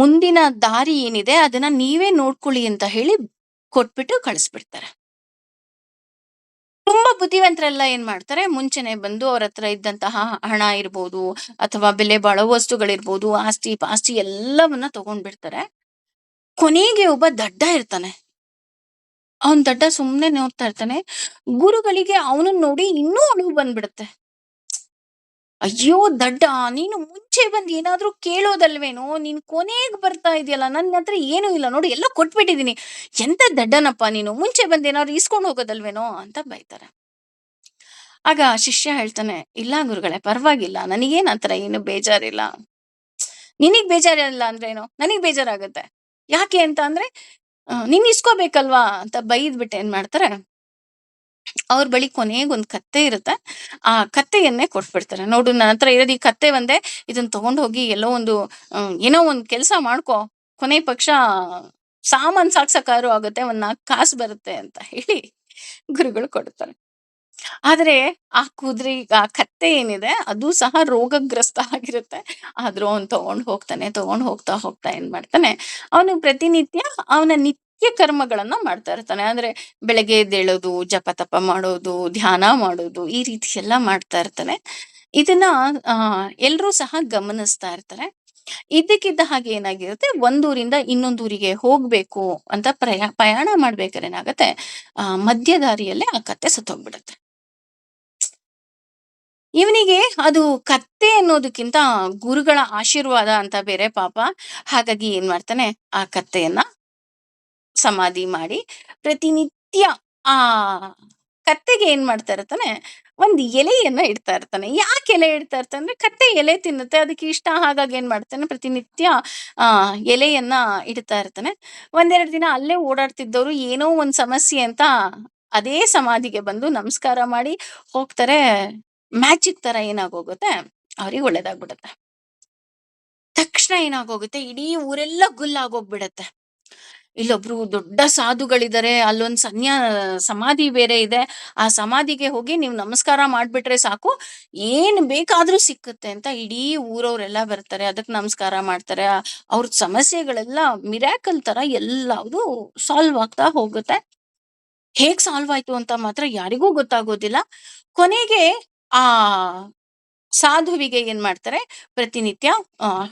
ಮುಂದಿನ ದಾರಿ ಏನಿದೆ ಅದನ್ನ ನೀವೇ ನೋಡ್ಕೊಳ್ಳಿ ಅಂತ ಹೇಳಿ ಕೊಟ್ಬಿಟ್ಟು ಕಳಿಸ್ಬಿಡ್ತಾರೆ. ತುಂಬಾ ಬುದ್ಧಿವಂತರೆಲ್ಲ ಏನ್ ಮಾಡ್ತಾರೆ, ಮುಂಚೆನೆ ಬಂದು ಅವ್ರ ಹತ್ರ ಇದ್ದಂತಹ ಹಣ ಇರ್ಬೋದು, ಅಥವಾ ಬೆಲೆ ಬಾಳೋ ವಸ್ತುಗಳಿರ್ಬೋದು, ಆಸ್ತಿ ಪಾಸ್ತಿ ಎಲ್ಲವನ್ನ ತಗೊಂಡ್ಬಿಡ್ತಾರೆ. ಕೊನೆಗೆ ಒಬ್ಬ ದಡ್ಡ ಇರ್ತಾನೆ. ಅವನ್ ದಡ್ಡ ಸುಮ್ನೆ ನೋಡ್ತಾ ಇರ್ತಾನೆ. ಗುರುಗಳಿಗೆ ಅವನನ್ನ ನೋಡಿ ಇನ್ನೂ ಅಳುವು ಬಂದ್ಬಿಡುತ್ತೆ. ಅಯ್ಯೋ ದಡ್ಡ, ನೀನು ಮುಂಚೆ ಬಂದು ಏನಾದ್ರೂ ಕೇಳೋದಲ್ವೇನೋ, ನೀನ್ ಕೊನೆಗ್ ಬರ್ತಾ ಇದೆಯಲ್ಲ, ನನ್ನ ಹತ್ರ ಏನೂ ಇಲ್ಲ ನೋಡು, ಎಲ್ಲ ಕೊಟ್ಬಿಟ್ಟಿದೀನಿ. ಎಂತ ದಡ್ಡನಪ್ಪ ನೀನು, ಮುಂಚೆ ಬಂದು ಏನಾದ್ರು ಇಸ್ಕೊಂಡು ಹೋಗೋದಲ್ವೇನೋ ಅಂತ ಬೈತಾರೆ. ಆಗ ಶಿಷ್ಯ ಹೇಳ್ತಾನೆ, ಇಲ್ಲ ಗುರುಗಳೇ ಪರವಾಗಿಲ್ಲ, ನನಗೇನ್ ಆತರ ಏನು ಬೇಜಾರಿಲ್ಲ. ನಿನಗ್ ಬೇಜಾರಿಲ್ಲ ಅಂದ್ರೇನು, ನನಗ್ ಬೇಜಾರಾಗತ್ತೆ. ಯಾಕೆ ಅಂತ ಅಂದ್ರೆ, ನೀನ್ ಇಸ್ಕೋಬೇಕಲ್ವಾ ಅಂತ ಬೈದ್ಬಿಟ್ಟು ಏನ್ ಮಾಡ್ತಾರೆ, ಅವ್ರ ಬಳಿ ಕೊನೆಗೊಂದ್ ಕತ್ತೆ ಇರುತ್ತೆ. ಆ ಕತ್ತೆಯನ್ನೇ ಕೊಟ್ಬಿಡ್ತಾರೆ. ನೋಡು ನನ್ನ ಹತ್ರ ಇರೋದು ಈ ಕತ್ತೆ ಒಂದೇ, ಇದನ್ನ ತಗೊಂಡ್ ಹೋಗಿ ಎಲ್ಲೋ ಒಂದು ಏನೋ ಒಂದ್ ಕೆಲ್ಸ ಮಾಡ್ಕೊ, ಕೊನೆ ಪಕ್ಷ ಸಾಮಾನ್ ಸಾಕ್ಸಕ್ಕಾದ್ರೂ ಆಗುತ್ತೆ, ಒಂದ್ 4 ಕಾಸು ಬರುತ್ತೆ ಅಂತ ಹೇಳಿ ಗುರುಗಳು ಕೊಡ್ತಾರೆ. ಆದ್ರೆ ಆ ಕತ್ತೆ ಏನಿದೆ ಅದು ಸಹ ರೋಗಗ್ರಸ್ತ ಆಗಿರುತ್ತೆ. ಆದ್ರೂ ಅವ್ನು ತಗೊಂಡ್ ಹೋಗ್ತಾನೆ. ತಗೊಂಡ್ ಹೋಗ್ತಾ ಹೋಗ್ತಾ ಏನ್ ಮಾಡ್ತಾನೆ, ಅವನು ಪ್ರತಿನಿತ್ಯ ಅವನ ನಿತ್ಯ ಕರ್ಮಗಳನ್ನ ಮಾಡ್ತಾ ಇರ್ತಾನೆ. ಅಂದ್ರೆ ಬೆಳಗ್ಗೆ ಎದ್ದೇಳೋದು, ಜಪ ತಪ ಮಾಡೋದು, ಧ್ಯಾನ ಮಾಡೋದು, ಈ ರೀತಿ ಎಲ್ಲ ಮಾಡ್ತಾ ಇರ್ತಾನೆ. ಇದನ್ನ ಎಲ್ರೂ ಸಹ ಗಮನಿಸ್ತಾ ಇರ್ತಾರೆ. ಇದ್ದಕ್ಕಿದ್ದ ಹಾಗೆ ಏನಾಗಿರುತ್ತೆ, ಒಂದೂರಿಂದ ಇನ್ನೊಂದೂರಿಗೆ ಹೋಗ್ಬೇಕು ಅಂತ ಪ್ರಯಾಣ ಮಾಡ್ಬೇಕಾದ್ರೆ ಏನಾಗತ್ತೆ, ಮಧ್ಯ ದಾರಿಯಲ್ಲೇ ಆ ಕತ್ತೆ ಸತ್ತೋಗ್ಬಿಡತ್ತೆ. ಇವನಿಗೆ ಅದು ಕತ್ತೆ ಅನ್ನೋದಕ್ಕಿಂತ ಗುರುಗಳ ಆಶೀರ್ವಾದ ಅಂತ ಬೇರೆ ಪಾಪ. ಹಾಗಾಗಿ ಏನ್ ಮಾಡ್ತಾನೆ, ಆ ಕತ್ತೆಯನ್ನ ಸಮಾಧಿ ಮಾಡಿ ಪ್ರತಿನಿತ್ಯ ಆ ಕತ್ತೆಗೆ ಏನ್ ಮಾಡ್ತಾ ಇರ್ತಾನೆ, ಒಂದ್ ಎಲೆಯನ್ನ ಇಡ್ತಾ ಇರ್ತಾನೆ. ಯಾಕೆ ಎಲೆ ಇಡ್ತಾ ಇರ್ತಾನೆ ಅಂದ್ರೆ, ಕತ್ತೆ ಎಲೆ ತಿನ್ನುತ್ತೆ, ಅದಕ್ಕೆ ಇಷ್ಟ. ಹಾಗಾಗಿ ಏನ್ ಮಾಡ್ತಾನೆ, ಪ್ರತಿನಿತ್ಯ ಎಲೆಯನ್ನ ಇಡ್ತಾ ಇರ್ತಾನೆ. ಒಂದೆರಡು ದಿನ ಅಲ್ಲೇ ಓಡಾಡ್ತಿದ್ದವ್ರು ಏನೋ ಒಂದ್ ಸಮಸ್ಯೆ ಅಂತ ಅದೇ ಸಮಾಧಿಗೆ ಬಂದು ನಮಸ್ಕಾರ ಮಾಡಿ ಹೋಗ್ತಾರೆ. ಮ್ಯಾಜಿಕ್ ತರ ಏನಾಗೋಗುತ್ತೆ, ಅವ್ರಿಗೆ ಒಳ್ಳೇದಾಗ್ಬಿಡತ್ತೆ. ತಕ್ಷಣ ಏನಾಗೋಗುತ್ತೆ, ಇಡೀ ಊರೆಲ್ಲ ಗುಲ್ಲಾಗೋಗ್ಬಿಡತ್ತೆ. ಇಲ್ಲೊಬ್ರು ದೊಡ್ಡ ಸಾಧುಗಳಿದ್ದಾರೆ, ಅಲ್ಲೊಂದ್ ಸಮಾಧಿ ಬೇರೆ ಇದೆ. ಆ ಸಮಾಧಿಗೆ ಹೋಗಿ ನೀವು ನಮಸ್ಕಾರ ಮಾಡ್ಬಿಟ್ರೆ ಸಾಕು, ಏನ್ ಬೇಕಾದ್ರೂ ಸಿಕ್ಕುತ್ತೆ ಅಂತ ಇಡೀ ಊರವ್ರೆಲ್ಲ ಬರ್ತಾರೆ. ಅದಕ್ ನಮಸ್ಕಾರ ಮಾಡ್ತಾರೆ. ಅವ್ರ ಸಮಸ್ಯೆಗಳೆಲ್ಲ ಮಿರಾಕಲ್ ತರ ಎಲ್ಲವುದು ಸಾಲ್ವ್ ಆಗ್ತಾ ಹೋಗುತ್ತೆ. ಹೇಗ್ ಸಾಲ್ವ್ ಆಯ್ತು ಅಂತ ಮಾತ್ರ ಯಾರಿಗೂ ಗೊತ್ತಾಗೋದಿಲ್ಲ. ಕೊನೆಗೆ ಆ ಸಾಧುವಿಗೆ ಏನ್ ಮಾಡ್ತಾರೆ, ಪ್ರತಿನಿತ್ಯ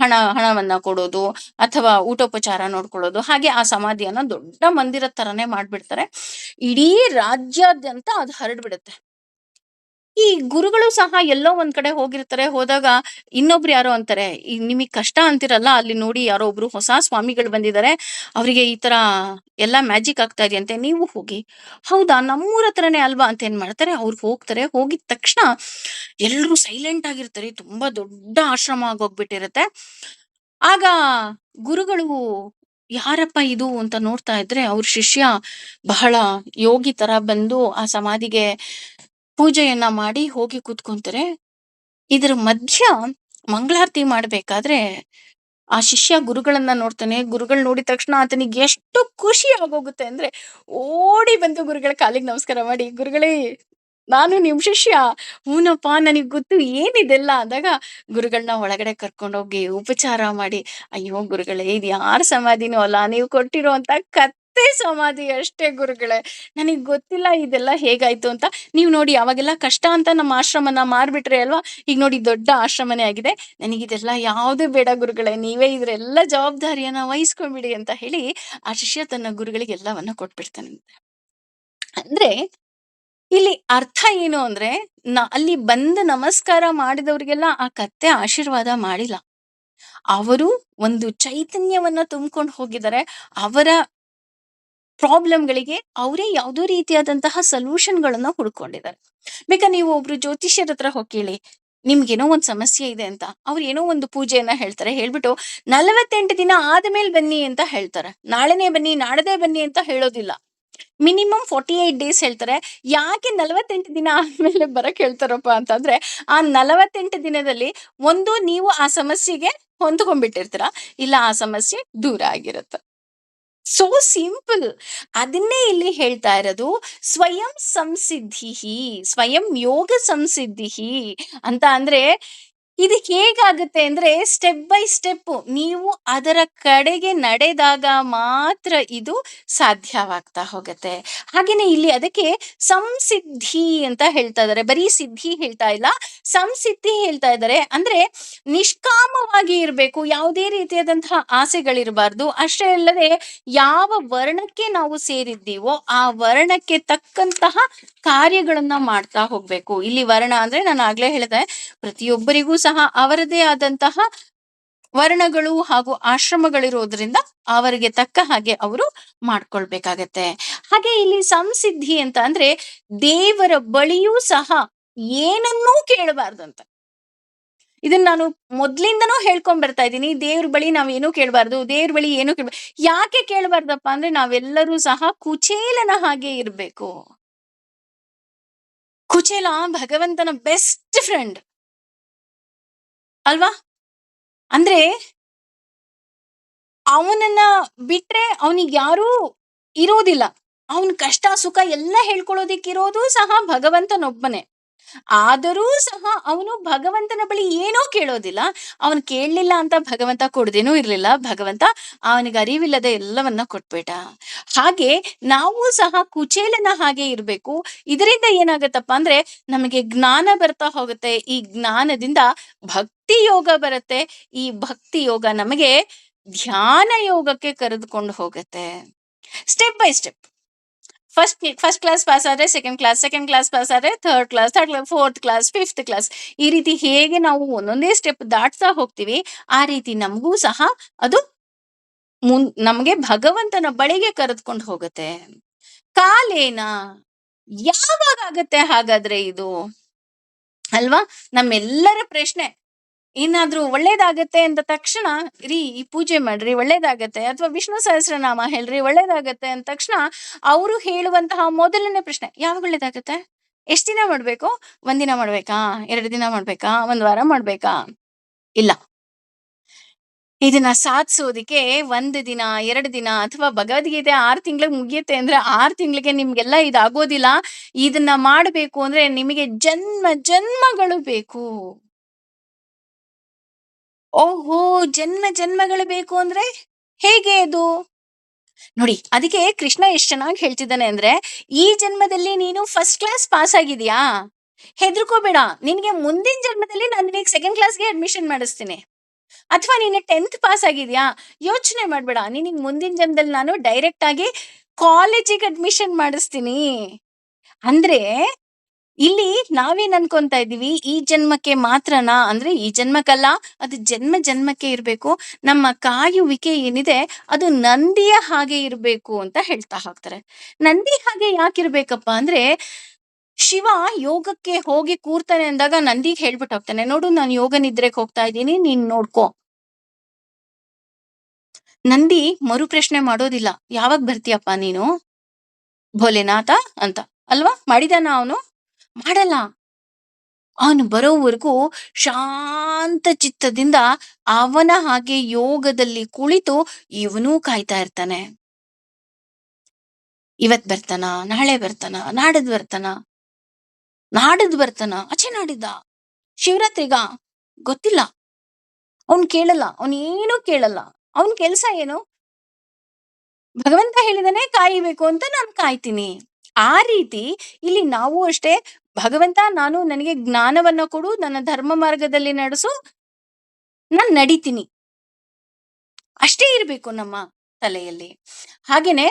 ಹಣವನ್ನ ಕೊಡೋದು, ಅಥವಾ ಊಟೋಪಚಾರ ನೋಡ್ಕೊಳ್ಳೋದು, ಹಾಗೆ ಆ ಸಮಾಧಿಯನ್ನ ದೊಡ್ಡ ಮಂದಿರದ ತರಾನೇ ಮಾಡ್ಬಿಡ್ತಾರೆ. ಇಡೀ ರಾಜ್ಯಾದ್ಯಂತ ಅದು ಹರಡ್ಬಿಡುತ್ತೆ. ಈ ಗುರುಗಳು ಸಹ ಎಲ್ಲೋ ಒಂದ್ ಕಡೆ ಹೋಗಿರ್ತಾರೆ. ಹೋದಾಗ ಇನ್ನೊಬ್ರು ಯಾರೋ ಅಂತಾರೆ, ಈಗ ನಿಮಗ್ ಕಷ್ಟ ಅಂತಿರಲ್ಲ, ಅಲ್ಲಿ ನೋಡಿ ಯಾರೋ ಒಬ್ರು ಹೊಸ ಸ್ವಾಮಿಗಳು ಬಂದಿದ್ದಾರೆ, ಅವರಿಗೆ ಈ ತರ ಎಲ್ಲಾ ಮ್ಯಾಜಿಕ್ ಆಗ್ತಾ ಇದೆಯಂತೆ, ನೀವು ಹೋಗಿ. ಹೌದಾ, ನಮ್ಮೂರ ಹತ್ರನೇ ಅಲ್ವಾ ಅಂತ ಏನ್ ಮಾಡ್ತಾರೆ, ಅವ್ರು ಹೋಗ್ತಾರೆ. ಹೋಗಿದ ತಕ್ಷಣ ಎಲ್ರು ಸೈಲೆಂಟ್ ಆಗಿರ್ತಾರೆ. ತುಂಬಾ ದೊಡ್ಡ ಆಶ್ರಮ ಆಗೋಗ್ಬಿಟ್ಟಿರತ್ತೆ. ಆಗ ಗುರುಗಳು ಯಾರಪ್ಪ ಇದು ಅಂತ ನೋಡ್ತಾ ಇದ್ರೆ, ಅವ್ರ ಶಿಷ್ಯ ಬಹಳ ಯೋಗಿ ತರ ಬಂದು ಆ ಸಮಾಧಿಗೆ ಪೂಜೆಯನ್ನ ಮಾಡಿ ಹೋಗಿ ಕೂತ್ಕೊಂತಾರೆ. ಇದ್ರ ಮಧ್ಯ ಮಂಗಳಾರತಿ ಮಾಡ್ಬೇಕಾದ್ರೆ ಆ ಶಿಷ್ಯ ಗುರುಗಳನ್ನ ನೋಡ್ತಾನೆ. ಗುರುಗಳು ನೋಡಿದ ತಕ್ಷಣ ಆತನಿಗೆ ಎಷ್ಟು ಖುಷಿ ಆಗೋಗುತ್ತೆ ಅಂದ್ರೆ, ಓಡಿ ಬಂದು ಗುರುಗಳ ಕಾಲಿಗೆ ನಮಸ್ಕಾರ ಮಾಡಿ, ಗುರುಗಳೇ ನಾನು ನಿಮ್ ಶಿಷ್ಯ. ಹೂನಪ್ಪ ನನಗ್ ಗೊತ್ತು, ಏನಿದೆಲ್ಲ ಅಂದಾಗ ಗುರುಗಳನ್ನ ಒಳಗಡೆ ಕರ್ಕೊಂಡೋಗಿ ಉಪಚಾರ ಮಾಡಿ, ಅಯ್ಯೋ ಗುರುಗಳೇ, ಇದು ಯಾರ ಸಮಾಧಿನೂ ಅಲ್ಲ, ನೀವು ಕೊಟ್ಟಿರುವಂತ ಕತ್ತೆ ಸಮಾಧಿ ಅಷ್ಟೇ ಗುರುಗಳೇ, ನನಗ್ ಗೊತ್ತಿಲ್ಲ ಇದೆಲ್ಲ ಹೇಗಾಯ್ತು ಅಂತ. ನೀವ್ ನೋಡಿ ಅವಾಗೆಲ್ಲ ಕಷ್ಟ ಅಂತ ನಮ್ಮ ಆಶ್ರಮನ ಮಾರ್ಬಿಟ್ರಿ ಅಲ್ವಾ, ಈಗ ನೋಡಿ ದೊಡ್ಡ ಆಶ್ರಮನೇ ಆಗಿದೆ. ನನಗಿದೆಲ್ಲ ಯಾವ್ದು ಬೇಡ ಗುರುಗಳೇ, ನೀವೇ ಇದ್ರೆಲ್ಲ ಜವಾಬ್ದಾರಿಯನ್ನ ವಹಿಸ್ಕೊಂಡ್ಬಿಡಿ ಅಂತ ಹೇಳಿ ಆ ಶಿಷ್ಯ ತನ್ನ ಗುರುಗಳಿಗೆ ಎಲ್ಲವನ್ನ ಕೊಟ್ಬಿಡ್ತಾನಂತೆ. ಅಂದ್ರೆ ಇಲ್ಲಿ ಅರ್ಥ ಏನು ಅಂದ್ರೆ, ಅಲ್ಲಿ ಬಂದು ನಮಸ್ಕಾರ ಮಾಡಿದವ್ರಿಗೆಲ್ಲ ಆ ಕತ್ತೆ ಆಶೀರ್ವಾದ ಮಾಡಿಲ್ಲ. ಅವರು ಒಂದು ಚೈತನ್ಯವನ್ನ ತುಂಬ್ಕೊಂಡು ಹೋಗಿದ್ದಾರೆ. ಅವರ ಪ್ರಾಬ್ಲಮ್‌ಗಳಿಗೆ ಅವರೇ ಯಾವುದೋ ರೀತಿಯಾದಂತಹ ಸೊಲ್ಯೂಷನ್‌ಗಳನ್ನ ಹುಡ್ಕೊಂಡಿದ್ದಾರೆ. ಬೇಕಾ ನೀವು ಒಬ್ರು ಜ್ಯೋತಿಷ್ಯರ ಹತ್ರ ಹೋಗಿ ಕೇಳಿ. ನಿಮ್ಗೇನೋ ಒಂದ್ ಸಮಸ್ಯೆ ಇದೆ ಅಂತ. ಅವ್ರು ಏನೋ ಒಂದು ಪೂಜೆಯನ್ನ ಹೇಳ್ತಾರೆ. ಹೇಳ್ಬಿಟ್ಟು 48 ದಿನ ಆದ್ಮೇಲೆ ಬನ್ನಿ ಅಂತ ಹೇಳ್ತಾರೆ. ನಾಳೆನೇ ಬನ್ನಿ, ನಾಡದೇ ಬನ್ನಿ ಅಂತ ಹೇಳೋದಿಲ್ಲ. ಮಿನಿಮಮ್ 48 ಡೇಸ್ ಹೇಳ್ತಾರೆ. ಯಾಕೆ 48 ದಿನ ಆದ್ಮೇಲೆ ಬರಕ್ ಹೇಳ್ತಾರಪ್ಪ ಅಂತಂದ್ರೆ, ಆ 48 ದಿನದಲ್ಲಿ ಒಂದು ನೀವು ಆ ಸಮಸ್ಯೆಗೆ ಹೊಂದ್ಕೊಂಡ್ಬಿಟ್ಟಿರ್ತೀರ. ಇಲ್ಲ ಆ ಸಮಸ್ಯೆ ದೂರ ಆಗಿರುತ್ತೆ. So simple. ಅದನ್ನೇ ಇಲ್ಲಿ ಹೇಳ್ತಾ ಇರೋದು. ಸ್ವಯಂ ಸಂಸಿದ್ಧಿಹಿ, ಸ್ವಯಂ ಯೋಗ ಸಂಸಿದ್ಧಿಹಿ ಅಂತ ಅಂದ್ರೆ, ಇದು ಹೇಗಾಗುತ್ತೆ ಅಂದ್ರೆ ಸ್ಟೆಪ್ ಬೈ ಸ್ಟೆಪ್ ನೀವು ಅದರ ಕಡೆಗೆ ನಡೆದಾಗ ಮಾತ್ರ ಇದು ಸಾಧ್ಯವಾಗ್ತಾ ಹೋಗುತ್ತೆ. ಹಾಗೇನೆ ಇಲ್ಲಿ ಅದಕ್ಕೆ ಸಂಸಿದ್ಧಿ ಅಂತ ಹೇಳ್ತಾ ಇದ್ದಾರೆ. ಬರೀ ಸಿದ್ಧಿ ಹೇಳ್ತಾ ಇಲ್ಲ, ಸಂಸಿದ್ಧಿ ಹೇಳ್ತಾ ಇದ್ದಾರೆ. ಅಂದ್ರೆ ನಿಷ್ಕಾಮವಾಗಿ ಇರಬೇಕು, ಯಾವುದೇ ರೀತಿಯಾದಂತಹ ಆಸೆಗಳಿರಬಾರ್ದು. ಅಷ್ಟೇ ಅಲ್ಲದೆ ಯಾವ ವರ್ಣಕ್ಕೆ ನಾವು ಸೇರಿದ್ದೀವೋ ಆ ವರ್ಣಕ್ಕೆ ತಕ್ಕಂತಹ ಕಾರ್ಯಗಳನ್ನ ಮಾಡ್ತಾ ಹೋಗ್ಬೇಕು. ಇಲ್ಲಿ ವರ್ಣ ಅಂದ್ರೆ ನಾನು ಆಗ್ಲೇ ಹೇಳಿದೆ, ಪ್ರತಿಯೊಬ್ಬರಿಗೂ ಸಹ ಅವರದೇ ಆದಂತಹ ವರ್ಣಗಳು ಹಾಗೂ ಆಶ್ರಮಗಳಿರೋದ್ರಿಂದ ಅವರಿಗೆ ತಕ್ಕ ಹಾಗೆ ಅವರು ಮಾಡ್ಕೊಳ್ಬೇಕಾಗತ್ತೆ. ಹಾಗೆ ಇಲ್ಲಿ ಸಂಸಿದ್ಧಿ ಅಂತ ಅಂದ್ರೆ ದೇವರ ಬಳಿಯೂ ಸಹ ಏನನ್ನೂ ಕೇಳಬಾರ್ದಂತ. ಇದನ್ನ ನಾನು ಮೊದ್ಲಿಂದನೂ ಹೇಳ್ಕೊಂಡ್ ಬರ್ತಾ ಇದ್ದೀನಿ. ದೇವ್ರ ಬಳಿ ನಾವೇನು ಕೇಳಬಾರ್ದು, ದೇವ್ರ ಬಳಿ ಏನು ಯಾಕೆ ಕೇಳಬಾರ್ದಪ್ಪ ಅಂದ್ರೆ ನಾವೆಲ್ಲರೂ ಸಹ ಕುಚೇಲನ ಹಾಗೆ ಇರ್ಬೇಕು. ಕುಚೇಲ ಭಗವಂತನ ಬೆಸ್ಟ್ ಫ್ರೆಂಡ್ ಅಲ್ವಾ? ಅಂದ್ರೆ ಅವನನ್ನ ಬಿಟ್ರೆ ಅವನಿಗೆ ಯಾರೂ ಇರೋದಿಲ್ಲ. ಅವನ್ ಕಷ್ಟ ಸುಖ ಎಲ್ಲ ಹೇಳ್ಕೊಳ್ಳೋದಿಕ್ಕಿರೋದು ಸಹ ಭಗವಂತನೊಬ್ಬನೇ. ಆದರೂ ಸಹ ಅವನು ಭಗವಂತನ ಬಳಿ ಏನೋ ಕೇಳೋದಿಲ್ಲ. ಅವನು ಕೇಳಲಿಲ್ಲ ಅಂತ ಭಗವಂತ ಕೊಡದೇನೂ ಇರ್ಲಿಲ್ಲ. ಭಗವಂತ ಅವನಿಗೆ ಅರಿವಿಲ್ಲದೆ ಎಲ್ಲವನ್ನ ಕೊಟ್ಬಿಟ್ಟ. ಹಾಗೆ ನಾವು ಸಹ ಕುಚೇಲನ ಹಾಗೆ ಇರ್ಬೇಕು. ಇದರಿಂದ ಏನಾಗತ್ತಪ್ಪ ಅಂದ್ರೆ ನಮಗೆ ಜ್ಞಾನ ಬರ್ತಾ ಹೋಗುತ್ತೆ. ಈ ಜ್ಞಾನದಿಂದ ಭಕ್ತಿ ಯೋಗ ಬರುತ್ತೆ. ಈ ಭಕ್ತಿ ಯೋಗ ನಮಗೆ ಧ್ಯಾನ ಯೋಗಕ್ಕೆ ಕರೆದುಕೊಂಡು ಹೋಗುತ್ತೆ. Step by step. First class pass ಆದ್ರೆ second class, second class pass ಆದ್ರೆ third class, third class fourth class, fifth class, ಈ ರೀತಿ ಹೇಗೆ ನಾವು ಒಂದೊಂದೇ ಸ್ಟೆಪ್ ದಾಟ್ತಾ ಹೋಗ್ತೀವಿ, ಆ ರೀತಿ ನಮಗೂ ಸಹ ಅದು ನಮ್ಗೆ ಭಗವಂತನ ಬಳಿಗೆ ಕರೆದುಕೊಂಡು ಹೋಗುತ್ತೆ. ಕಾಲೇನ ಯಾವಾಗ ಆಗತ್ತೆ ಹಾಗಾದ್ರೆ ಇದು ಅಲ್ವಾ? ನಮ್ಮೆಲ್ಲರ ಪ್ರಶ್ನೆ. ಏನಾದ್ರೂ ಒಳ್ಳೇದಾಗತ್ತೆ ಅಂದ ತಕ್ಷಣ ರೀ ಈ ಪೂಜೆ ಮಾಡ್ರಿ ಒಳ್ಳೇದಾಗತ್ತೆ, ಅಥವಾ ವಿಷ್ಣು ಸಹಸ್ರನಾಮ ಹೇಳ್ರಿ ಒಳ್ಳೇದಾಗತ್ತೆ ಅಂದ ತಕ್ಷಣ ಅವರು ಹೇಳುವಂತಹ ಮೊದಲನೇ ಪ್ರಶ್ನೆ, ಯಾವಾಗ ಒಳ್ಳೇದಾಗತ್ತೆ? ಎಷ್ಟ್ ದಿನ ಮಾಡ್ಬೇಕು? 1 ದಿನ ಮಾಡ್ಬೇಕಾ? 2 ದಿನ ಮಾಡ್ಬೇಕಾ? 1 ವಾರ ಮಾಡ್ಬೇಕಾ? ಇಲ್ಲ. ಇದನ್ನ ಸಾಧಿಸೋದಿಕ್ಕೆ 1 ದಿನ, 2 ದಿನ ಅಥವಾ ಭಗವದ್ಗೀತೆ 6 ತಿಂಗಳಿಗೆ ಮುಗಿಯುತ್ತೆ ಅಂದ್ರೆ 6 ತಿಂಗಳಿಗೆ ನಿಮ್ಗೆಲ್ಲ ಇದಾಗೋದಿಲ್ಲ. ಇದನ್ನ ಮಾಡ್ಬೇಕು ಅಂದ್ರೆ ನಿಮಗೆ ಜನ್ಮ ಜನ್ಮಗಳು ಬೇಕು. ಓಹೋ! ಜನ್ಮ ಜನ್ಮಗಳು ಬೇಕು ಅಂದ್ರೆ ಹೇಗೆ ಅದು? ನೋಡಿ, ಅದಕ್ಕೆ ಕೃಷ್ಣ ಎಷ್ಟ್ ಚೆನ್ನಾಗಿ ಹೇಳ್ತಿದ್ದಾನೆ ಅಂದ್ರೆ, ಈ ಜನ್ಮದಲ್ಲಿ ನೀನು ಫಸ್ಟ್ ಕ್ಲಾಸ್ ಪಾಸ್ ಆಗಿದ್ಯಾ? ಹೆದರ್ಕೋಬೇಡ. ನಿನ್ಗೆ ಮುಂದಿನ ಜನ್ಮದಲ್ಲಿ ನಾನು ನಿನಗೆ ಸೆಕೆಂಡ್ ಕ್ಲಾಸ್‌ಗೆ ಅಡ್ಮಿಷನ್ ಮಾಡಿಸ್ತೀನಿ. ಅಥವಾ ನೀನು 10th ಪಾಸ್ ಆಗಿದ್ಯಾ? ಯೋಚನೆ ಮಾಡ್ಬೇಡ. ನಿನಗೆ ಮುಂದಿನ ಜನ್ಮದಲ್ಲಿ ನಾನು ಡೈರೆಕ್ಟ್ ಆಗಿ ಕಾಲೇಜಿಗೆ ಅಡ್ಮಿಷನ್ ಮಾಡಿಸ್ತೀನಿ. ಅಂದ್ರೆ ಇಲ್ಲಿ ನಾವೇನ್ ಅನ್ಕೊಂತಾ ಇದೀವಿ, ಈ ಜನ್ಮಕ್ಕೆ ಮಾತ್ರನಾ ಅಂದ್ರೆ ಈ ಜನ್ಮಕ್ಕಲ್ಲ, ಅದು ಜನ್ಮ ಜನ್ಮಕ್ಕೆ ಇರ್ಬೇಕು. ನಮ್ಮ ಕಾಯುವಿಕೆ ಏನಿದೆ ಅದು ನಂದಿಯ ಹಾಗೆ ಇರ್ಬೇಕು ಅಂತ ಹೇಳ್ತಾ ಹೋಗ್ತಾರೆ. ನಂದಿ ಹಾಗೆ ಯಾಕಿರ್ಬೇಕಪ್ಪ ಅಂದ್ರೆ, ಶಿವ ಯೋಗಕ್ಕೆ ಹೋಗಿ ಕೂರ್ತಾನೆ ಅಂದಾಗ ನಂದಿಗೆ ಹೇಳ್ಬಿಟ್ಟು ಹೋಗ್ತಾನೆ, ನೋಡು ನಾನು ಯೋಗ ನಿದ್ರೆಗೆ ಹೋಗ್ತಾ ಇದ್ದೀನಿ, ನೀನ್ ನೋಡ್ಕೋ. ನಂದಿ ಮರುಪ್ರಶ್ನೆ ಮಾಡೋದಿಲ್ಲ, ಯಾವಾಗ ಬರ್ತೀಯಪ್ಪ ನೀನು ಭೋಲೆನಾಥ ಅಂತ. ಅಲ್ವಾ? ಮಾಡಿದಾನ ಅವನು? ಮಾಡಲ್ಲ. ಅವನು ಬರೋವರೆಗೂ ಶಾಂತ ಚಿತ್ತದಿಂದ ಅವನ ಹಾಗೆ ಯೋಗದಲ್ಲಿ ಕುಳಿತು ಇವನೂ ಕಾಯ್ತಾ ಇರ್ತಾನೆ. ಇವತ್ ಬರ್ತಾನ, ನಾಳೆ ಬರ್ತಾನ, ನಾಡದ್ ಬರ್ತಾನ, ನಾಡದ್ ಬರ್ತಾನ, ಆಚೆ ನಾಡಿದ್ದ, ಶಿವರಾತ್ರಿಗ, ಗೊತ್ತಿಲ್ಲ. ಅವ್ನ್ ಕೇಳಲ್ಲ, ಅವ್ನ್ ಏನೂ ಕೇಳಲ್ಲ. ಅವನ್ ಕೆಲ್ಸ ಏನು? ಭಗವಂತ ಹೇಳಿದಾನೆ ಕಾಯಬೇಕು ಅಂತ ನಾನು ಕಾಯ್ತೀನಿ. ಆ ರೀತಿ ಇಲ್ಲಿ ನಾವು ಅಷ್ಟೇ, ಭಗವಂತ ನನಗೆ ಜ್ಞಾನವನ್ನ ಕೊಡು, ನನ್ನ ಧರ್ಮ ಮಾರ್ಗದಲ್ಲಿ ನಡೆಸು, ನಾನ್ ನಡಿತೀನಿ. ಅಷ್ಟೇ ಇರ್ಬೇಕು ನಮ್ಮ ತಲೆಯಲ್ಲಿ. ಹಾಗೇನೆ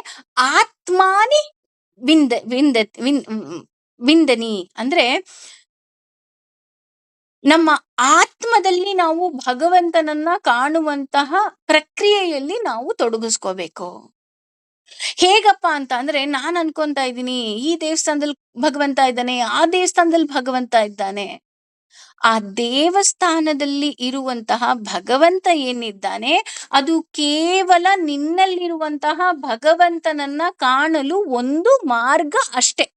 ಆತ್ಮಾನಿ ವಿಂದ ವಿಂದತ್ ವಿನ್ ವಿಂದನಿ ಅಂದ್ರೆ ನಮ್ಮ ಆತ್ಮದಲ್ಲಿ ನಾವು ಭಗವಂತನನ್ನ ಕಾಣುವಂತಹ ಪ್ರಕ್ರಿಯೆಯಲ್ಲಿ ನಾವು ತೊಡಗಿಸ್ಕೋಬೇಕು. ಹೇಗಪ್ಪ ಅಂತ ಅಂದ್ರೆ ನಾನ್ ಅನ್ಕೊಂತಾ ಇದ್ದೀನಿ ಈ ದೇವಸ್ಥಾನದಲ್ಲಿ ಭಗವಂತ ಇದ್ದಾನೆ, ಆ ದೇವಸ್ಥಾನದಲ್ಲಿ ಭಗವಂತ ಇದ್ದಾನೆ. ಆ ದೇವಸ್ಥಾನದಲ್ಲಿ ಇರುವಂತಹ ಭಗವಂತ ಏನಿದ್ದಾನೆ ಅದು ಕೇವಲ ನಿನ್ನಲ್ಲಿರುವಂತಹ ಭಗವಂತನನ್ನ ಕಾಣಲು ಒಂದು ಮಾರ್ಗ ಅಷ್ಟೇ.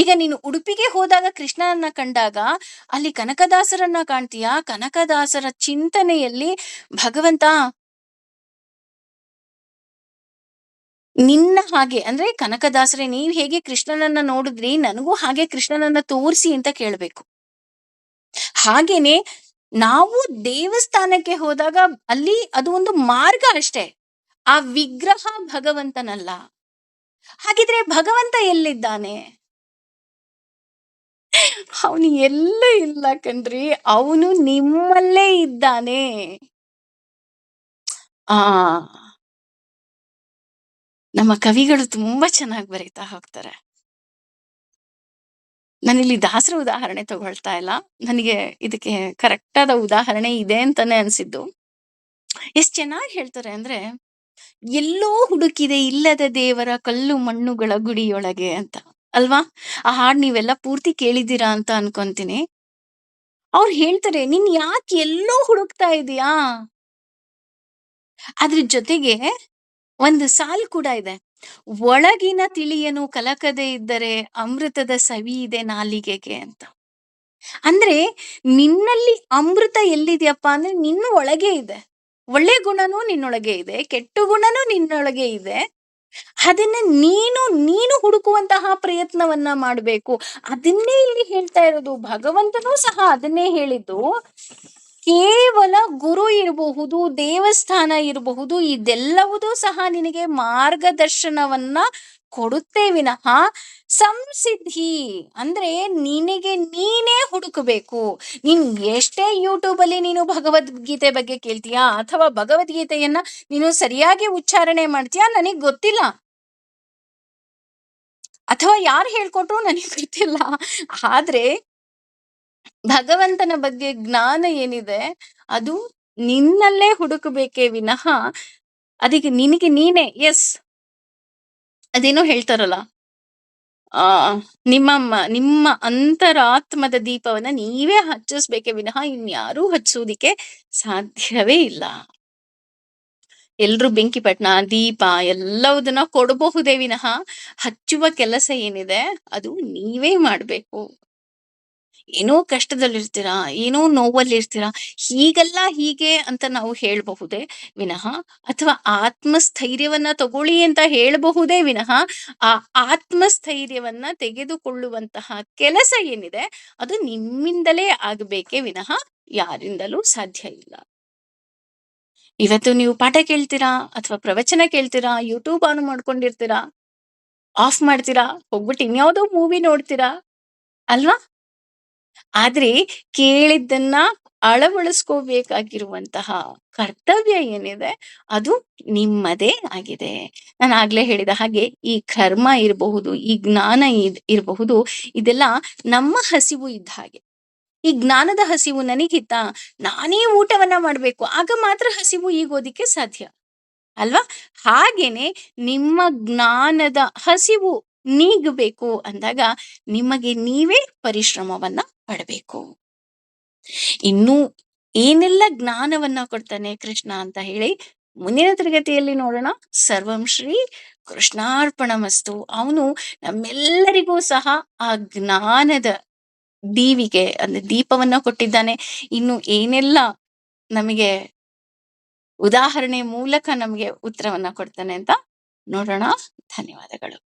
ಈಗ ನೀನು ಉಡುಪಿಗೆ ಹೋದಾಗ ಕೃಷ್ಣನನ್ನ ಕಂಡಾಗ ಅಲ್ಲಿ ಕನಕದಾಸರನ್ನ ಕಾಣ್ತೀಯಾ, ಕನಕದಾಸರ ಚಿಂತನೆಯಲ್ಲಿ ಭಗವಂತ ನಿನ್ನ ಹಾಗೆ ಅಂದ್ರೆ ಕನಕದಾಸರೇ ನೀವ್ ಹೇಗೆ ಕೃಷ್ಣನನ್ನ ನೋಡಿದ್ರಿ ನನಗೂ ಹಾಗೆ ಕೃಷ್ಣನನ್ನ ತೋರಿಸಿ ಅಂತ ಕೇಳ್ಬೇಕು. ಹಾಗೇನೆ ನಾವು ದೇವಸ್ಥಾನಕ್ಕೆ ಹೋದಾಗ ಅಲ್ಲಿ ಅದು ಒಂದು ಮಾರ್ಗ ಅಷ್ಟೇ, ಆ ವಿಗ್ರಹ ಭಗವಂತನಲ್ಲ. ಹಾಗಿದ್ರೆ ಭಗವಂತ ಎಲ್ಲಿದ್ದಾನೆ? ಅವನು ಎಲ್ಲೂ ಇಲ್ಲ ಕಣ್ರಿ, ಅವನು ನಿಮ್ಮಲ್ಲೇ ಇದ್ದಾನೆ. ಆ ನಮ್ಮ ಕವಿಗಳು ತುಂಬಾ ಚೆನ್ನಾಗಿ ಬರೀತಾ ಹೋಗ್ತಾರೆ. ನಾನಿಲ್ಲಿ ದಾಸರ ಉದಾಹರಣೆ ತಗೊಳ್ತಾ ಇಲ್ಲ, ನನಗೆ ಇದಕ್ಕೆ ಕರೆಕ್ಟ್ ಆದ ಉದಾಹರಣೆ ಇದೆ ಅಂತಾನೆ ಅನ್ಸಿದ್ದು. ಎಷ್ಟ್ ಚೆನ್ನಾಗಿ ಹೇಳ್ತಾರೆ ಅಂದ್ರೆ, ಎಲ್ಲೋ ಹುಡುಕಿದೆ ಇಲ್ಲದ ದೇವರ ಕಲ್ಲು ಮಣ್ಣುಗಳ ಗುಡಿಯೊಳಗೆ ಅಂತ, ಅಲ್ವಾ? ಆ ಹಾಡ್ ನೀವೆಲ್ಲ ಪೂರ್ತಿ ಕೇಳಿದ್ದೀರಾ ಅಂತ ಅನ್ಕೊಂತೀನಿ. ಅವ್ರು ಹೇಳ್ತಾರೆ ನೀನ್ ಯಾಕೆ ಎಲ್ಲೋ ಹುಡುಕ್ತಾ ಇದೀಯಾ? ಅದ್ರ ಜೊತೆಗೆ ಒಂದು ಸಾಲು ಕೂಡ ಇದೆ, ಒಳಗಿನ ತಿಳಿಯನು ಕಲಕದೆ ಇದ್ದರೆ ಅಮೃತದ ಸವಿ ಇದೆ ನಾಲಿಗೆಗೆ ಅಂತ. ಅಂದ್ರೆ ನಿನ್ನಲ್ಲಿ ಅಮೃತ ಎಲ್ಲಿದೆಯಪ್ಪ ಅಂದ್ರೆ ನಿನ್ನ ಒಳಗೆ ಇದೆ. ಒಳ್ಳೆ ಗುಣನೂ ನಿನ್ನೊಳಗೆ ಇದೆ, ಕೆಟ್ಟ ಗುಣನೂ ನಿನ್ನೊಳಗೆ ಇದೆ. ಅದನ್ನ ನೀನು ಹುಡುಕುವಂತಹ ಪ್ರಯತ್ನವನ್ನ ಮಾಡ್ಬೇಕು. ಅದನ್ನೇ ಇಲ್ಲಿ ಹೇಳ್ತಾ ಇರೋದು, ಭಗವಂತನೂ ಸಹ ಅದನ್ನೇ ಹೇಳಿದ್ದು. ಕೇವಲ ಗುರು ಇರಬಹುದು, ದೇವಸ್ಥಾನ ಇರಬಹುದು, ಇದೆಲ್ಲವುದೂ ಸಹ ನಿನಗೆ ಮಾರ್ಗದರ್ಶನವನ್ನ ಕೊಡುತ್ತೆ ವಿನಃ ಸಂಸಿದ್ಧಿ ಅಂದ್ರೆ ನಿನಗೆ ನೀನೇ ಹುಡುಕಬೇಕು. ನೀನ್ ಎಷ್ಟೇ ಯೂಟ್ಯೂಬ್ ಅಲ್ಲಿ ನೀನು ಭಗವದ್ಗೀತೆ ಬಗ್ಗೆ ಕೇಳ್ತೀಯಾ ಅಥವಾ ಭಗವದ್ಗೀತೆಯನ್ನ ನೀನು ಸರಿಯಾಗಿ ಉಚ್ಚಾರಣೆ ಮಾಡ್ತೀಯಾ ನನಗ್ ಗೊತ್ತಿಲ್ಲ, ಅಥವಾ ಯಾರು ಹೇಳ್ಕೊಟ್ರು ನನಗ್ ಗೊತ್ತಿಲ್ಲ. ಆದ್ರೆ ಭಗವಂತನ ಬಗ್ಗೆ ಜ್ಞಾನ ಏನಿದೆ ಅದು ನಿನ್ನಲ್ಲೇ ಹುಡುಕಬೇಕೇ ವಿನಃ ಅದಕ್ಕೆ ನಿನಗೆ ನೀನೇ ಎಸ್ ಅದೇನೋ ಹೇಳ್ತಾರಲ್ಲ, ಆ ನಿಮ್ಮ ಅಂತರಾತ್ಮದ ದೀಪವನ್ನ ನೀವೇ ಹಚ್ಚಿಸ್ಬೇಕೇ ವಿನಃ ಇನ್ಯಾರೂ ಹಚ್ಚುವುದಿಕ್ಕೆ ಸಾಧ್ಯವೇ ಇಲ್ಲ. ಎಲ್ರೂ ಬೆಂಕಿಪಟ್ಣ ದೀಪ ಎಲ್ಲವುದನ್ನ ಕೊಡಬಹುದೇ ವಿನಃ ಹಚ್ಚುವ ಕೆಲಸ ಏನಿದೆ ಅದು ನೀವೇ ಮಾಡ್ಬೇಕು. ಏನೋ ಕಷ್ಟದಲ್ಲಿರ್ತೀರಾ, ಏನೋ ನೋವಲ್ಲಿರ್ತೀರಾ, ಹೀಗಲ್ಲ ಹೀಗೆ ಅಂತ ನಾವು ಹೇಳಬಹುದೇ ವಿನಃ, ಅಥವಾ ಆತ್ಮಸ್ಥೈರ್ಯವನ್ನ ತಗೊಳ್ಳಿ ಅಂತ ಹೇಳಬಹುದೇ ವಿನಃ ಆ ಆತ್ಮಸ್ಥೈರ್ಯವನ್ನ ತೆಗೆದುಕೊಳ್ಳುವಂತಹ ಕೆಲಸ ಏನಿದೆ ಅದು ನಿಮ್ಮಿಂದಲೇ ಆಗಬೇಕೇ ವಿನಃ ಯಾರಿಂದಲೂ ಸಾಧ್ಯ ಇಲ್ಲ. ಇವತ್ತು ನೀವು ಪಾಠ ಕೇಳ್ತೀರಾ ಅಥವಾ ಪ್ರವಚನ ಕೇಳ್ತೀರಾ, ಯೂಟ್ಯೂಬ್ ಆನ್ ಮಾಡ್ಕೊಂಡಿರ್ತೀರಾ, ಆಫ್ ಮಾಡ್ತೀರಾ, ಹೋಗ್ಬಿಟ್ಟು ಇನ್ಯಾವುದೋ ಮೂವಿ ನೋಡ್ತೀರಾ, ಅಲ್ವಾ? ಆದ್ರೆ ಕೇಳಿದ್ದನ್ನ ಅಳವಡಿಸ್ಕೋಬೇಕಾಗಿರುವಂತಹ ಕರ್ತವ್ಯ ಏನಿದೆ ಅದು ನಿಮ್ಮದೇ ಆಗಿದೆ. ನಾನು ಆಗ್ಲೇ ಹೇಳಿದ ಹಾಗೆ ಈ ಕರ್ಮ ಇರಬಹುದು, ಈ ಜ್ಞಾನ ಇರಬಹುದು, ಇದೆಲ್ಲ ನಮ್ಮ ಹಸಿವು ಇದ್ದ ಹಾಗೆ. ಈ ಜ್ಞಾನದ ಹಸಿವು ನನಗಿತ್ತ, ನಾನೇ ಊಟವನ್ನ ಮಾಡ್ಬೇಕು, ಆಗ ಮಾತ್ರ ಹಸಿವು ಈಗೋದಿಕ್ಕೆ ಸಾಧ್ಯ, ಅಲ್ವಾ? ಹಾಗೇನೆ ನಿಮ್ಮ ಜ್ಞಾನದ ಹಸಿವು ನೀಗಬೇಕು ಅಂದಾಗ ನಿಮಗೆ ನೀವೇ ಪರಿಶ್ರಮವನ್ನ ಪಡಬೇಕು. ಇನ್ನು ಏನೆಲ್ಲ ಜ್ಞಾನವನ್ನ ಕೊಡ್ತಾನೆ ಕೃಷ್ಣ ಅಂತ ಹೇಳಿ ಮುಂದಿನ ತರಗತಿಯಲ್ಲಿ ನೋಡೋಣ. ಸರ್ವಂ ಶ್ರೀ ಕೃಷ್ಣಾರ್ಪಣಮಸ್ತು. ಅವನು ನಮ್ಮೆಲ್ಲರಿಗೂ ಸಹ ಆ ಜ್ಞಾನದ ದೀವಿಗೆ ಅಂದ್ರೆ ದೀಪವನ್ನ ಕೊಟ್ಟಿದ್ದಾನೆ. ಇನ್ನು ಏನೆಲ್ಲ ನಮಗೆ ಉದಾಹರಣೆ ಮೂಲಕ ನಮಗೆ ಉತ್ತರವನ್ನ ಕೊಡ್ತಾನೆ ಅಂತ ನೋಡೋಣ. ಧನ್ಯವಾದಗಳು.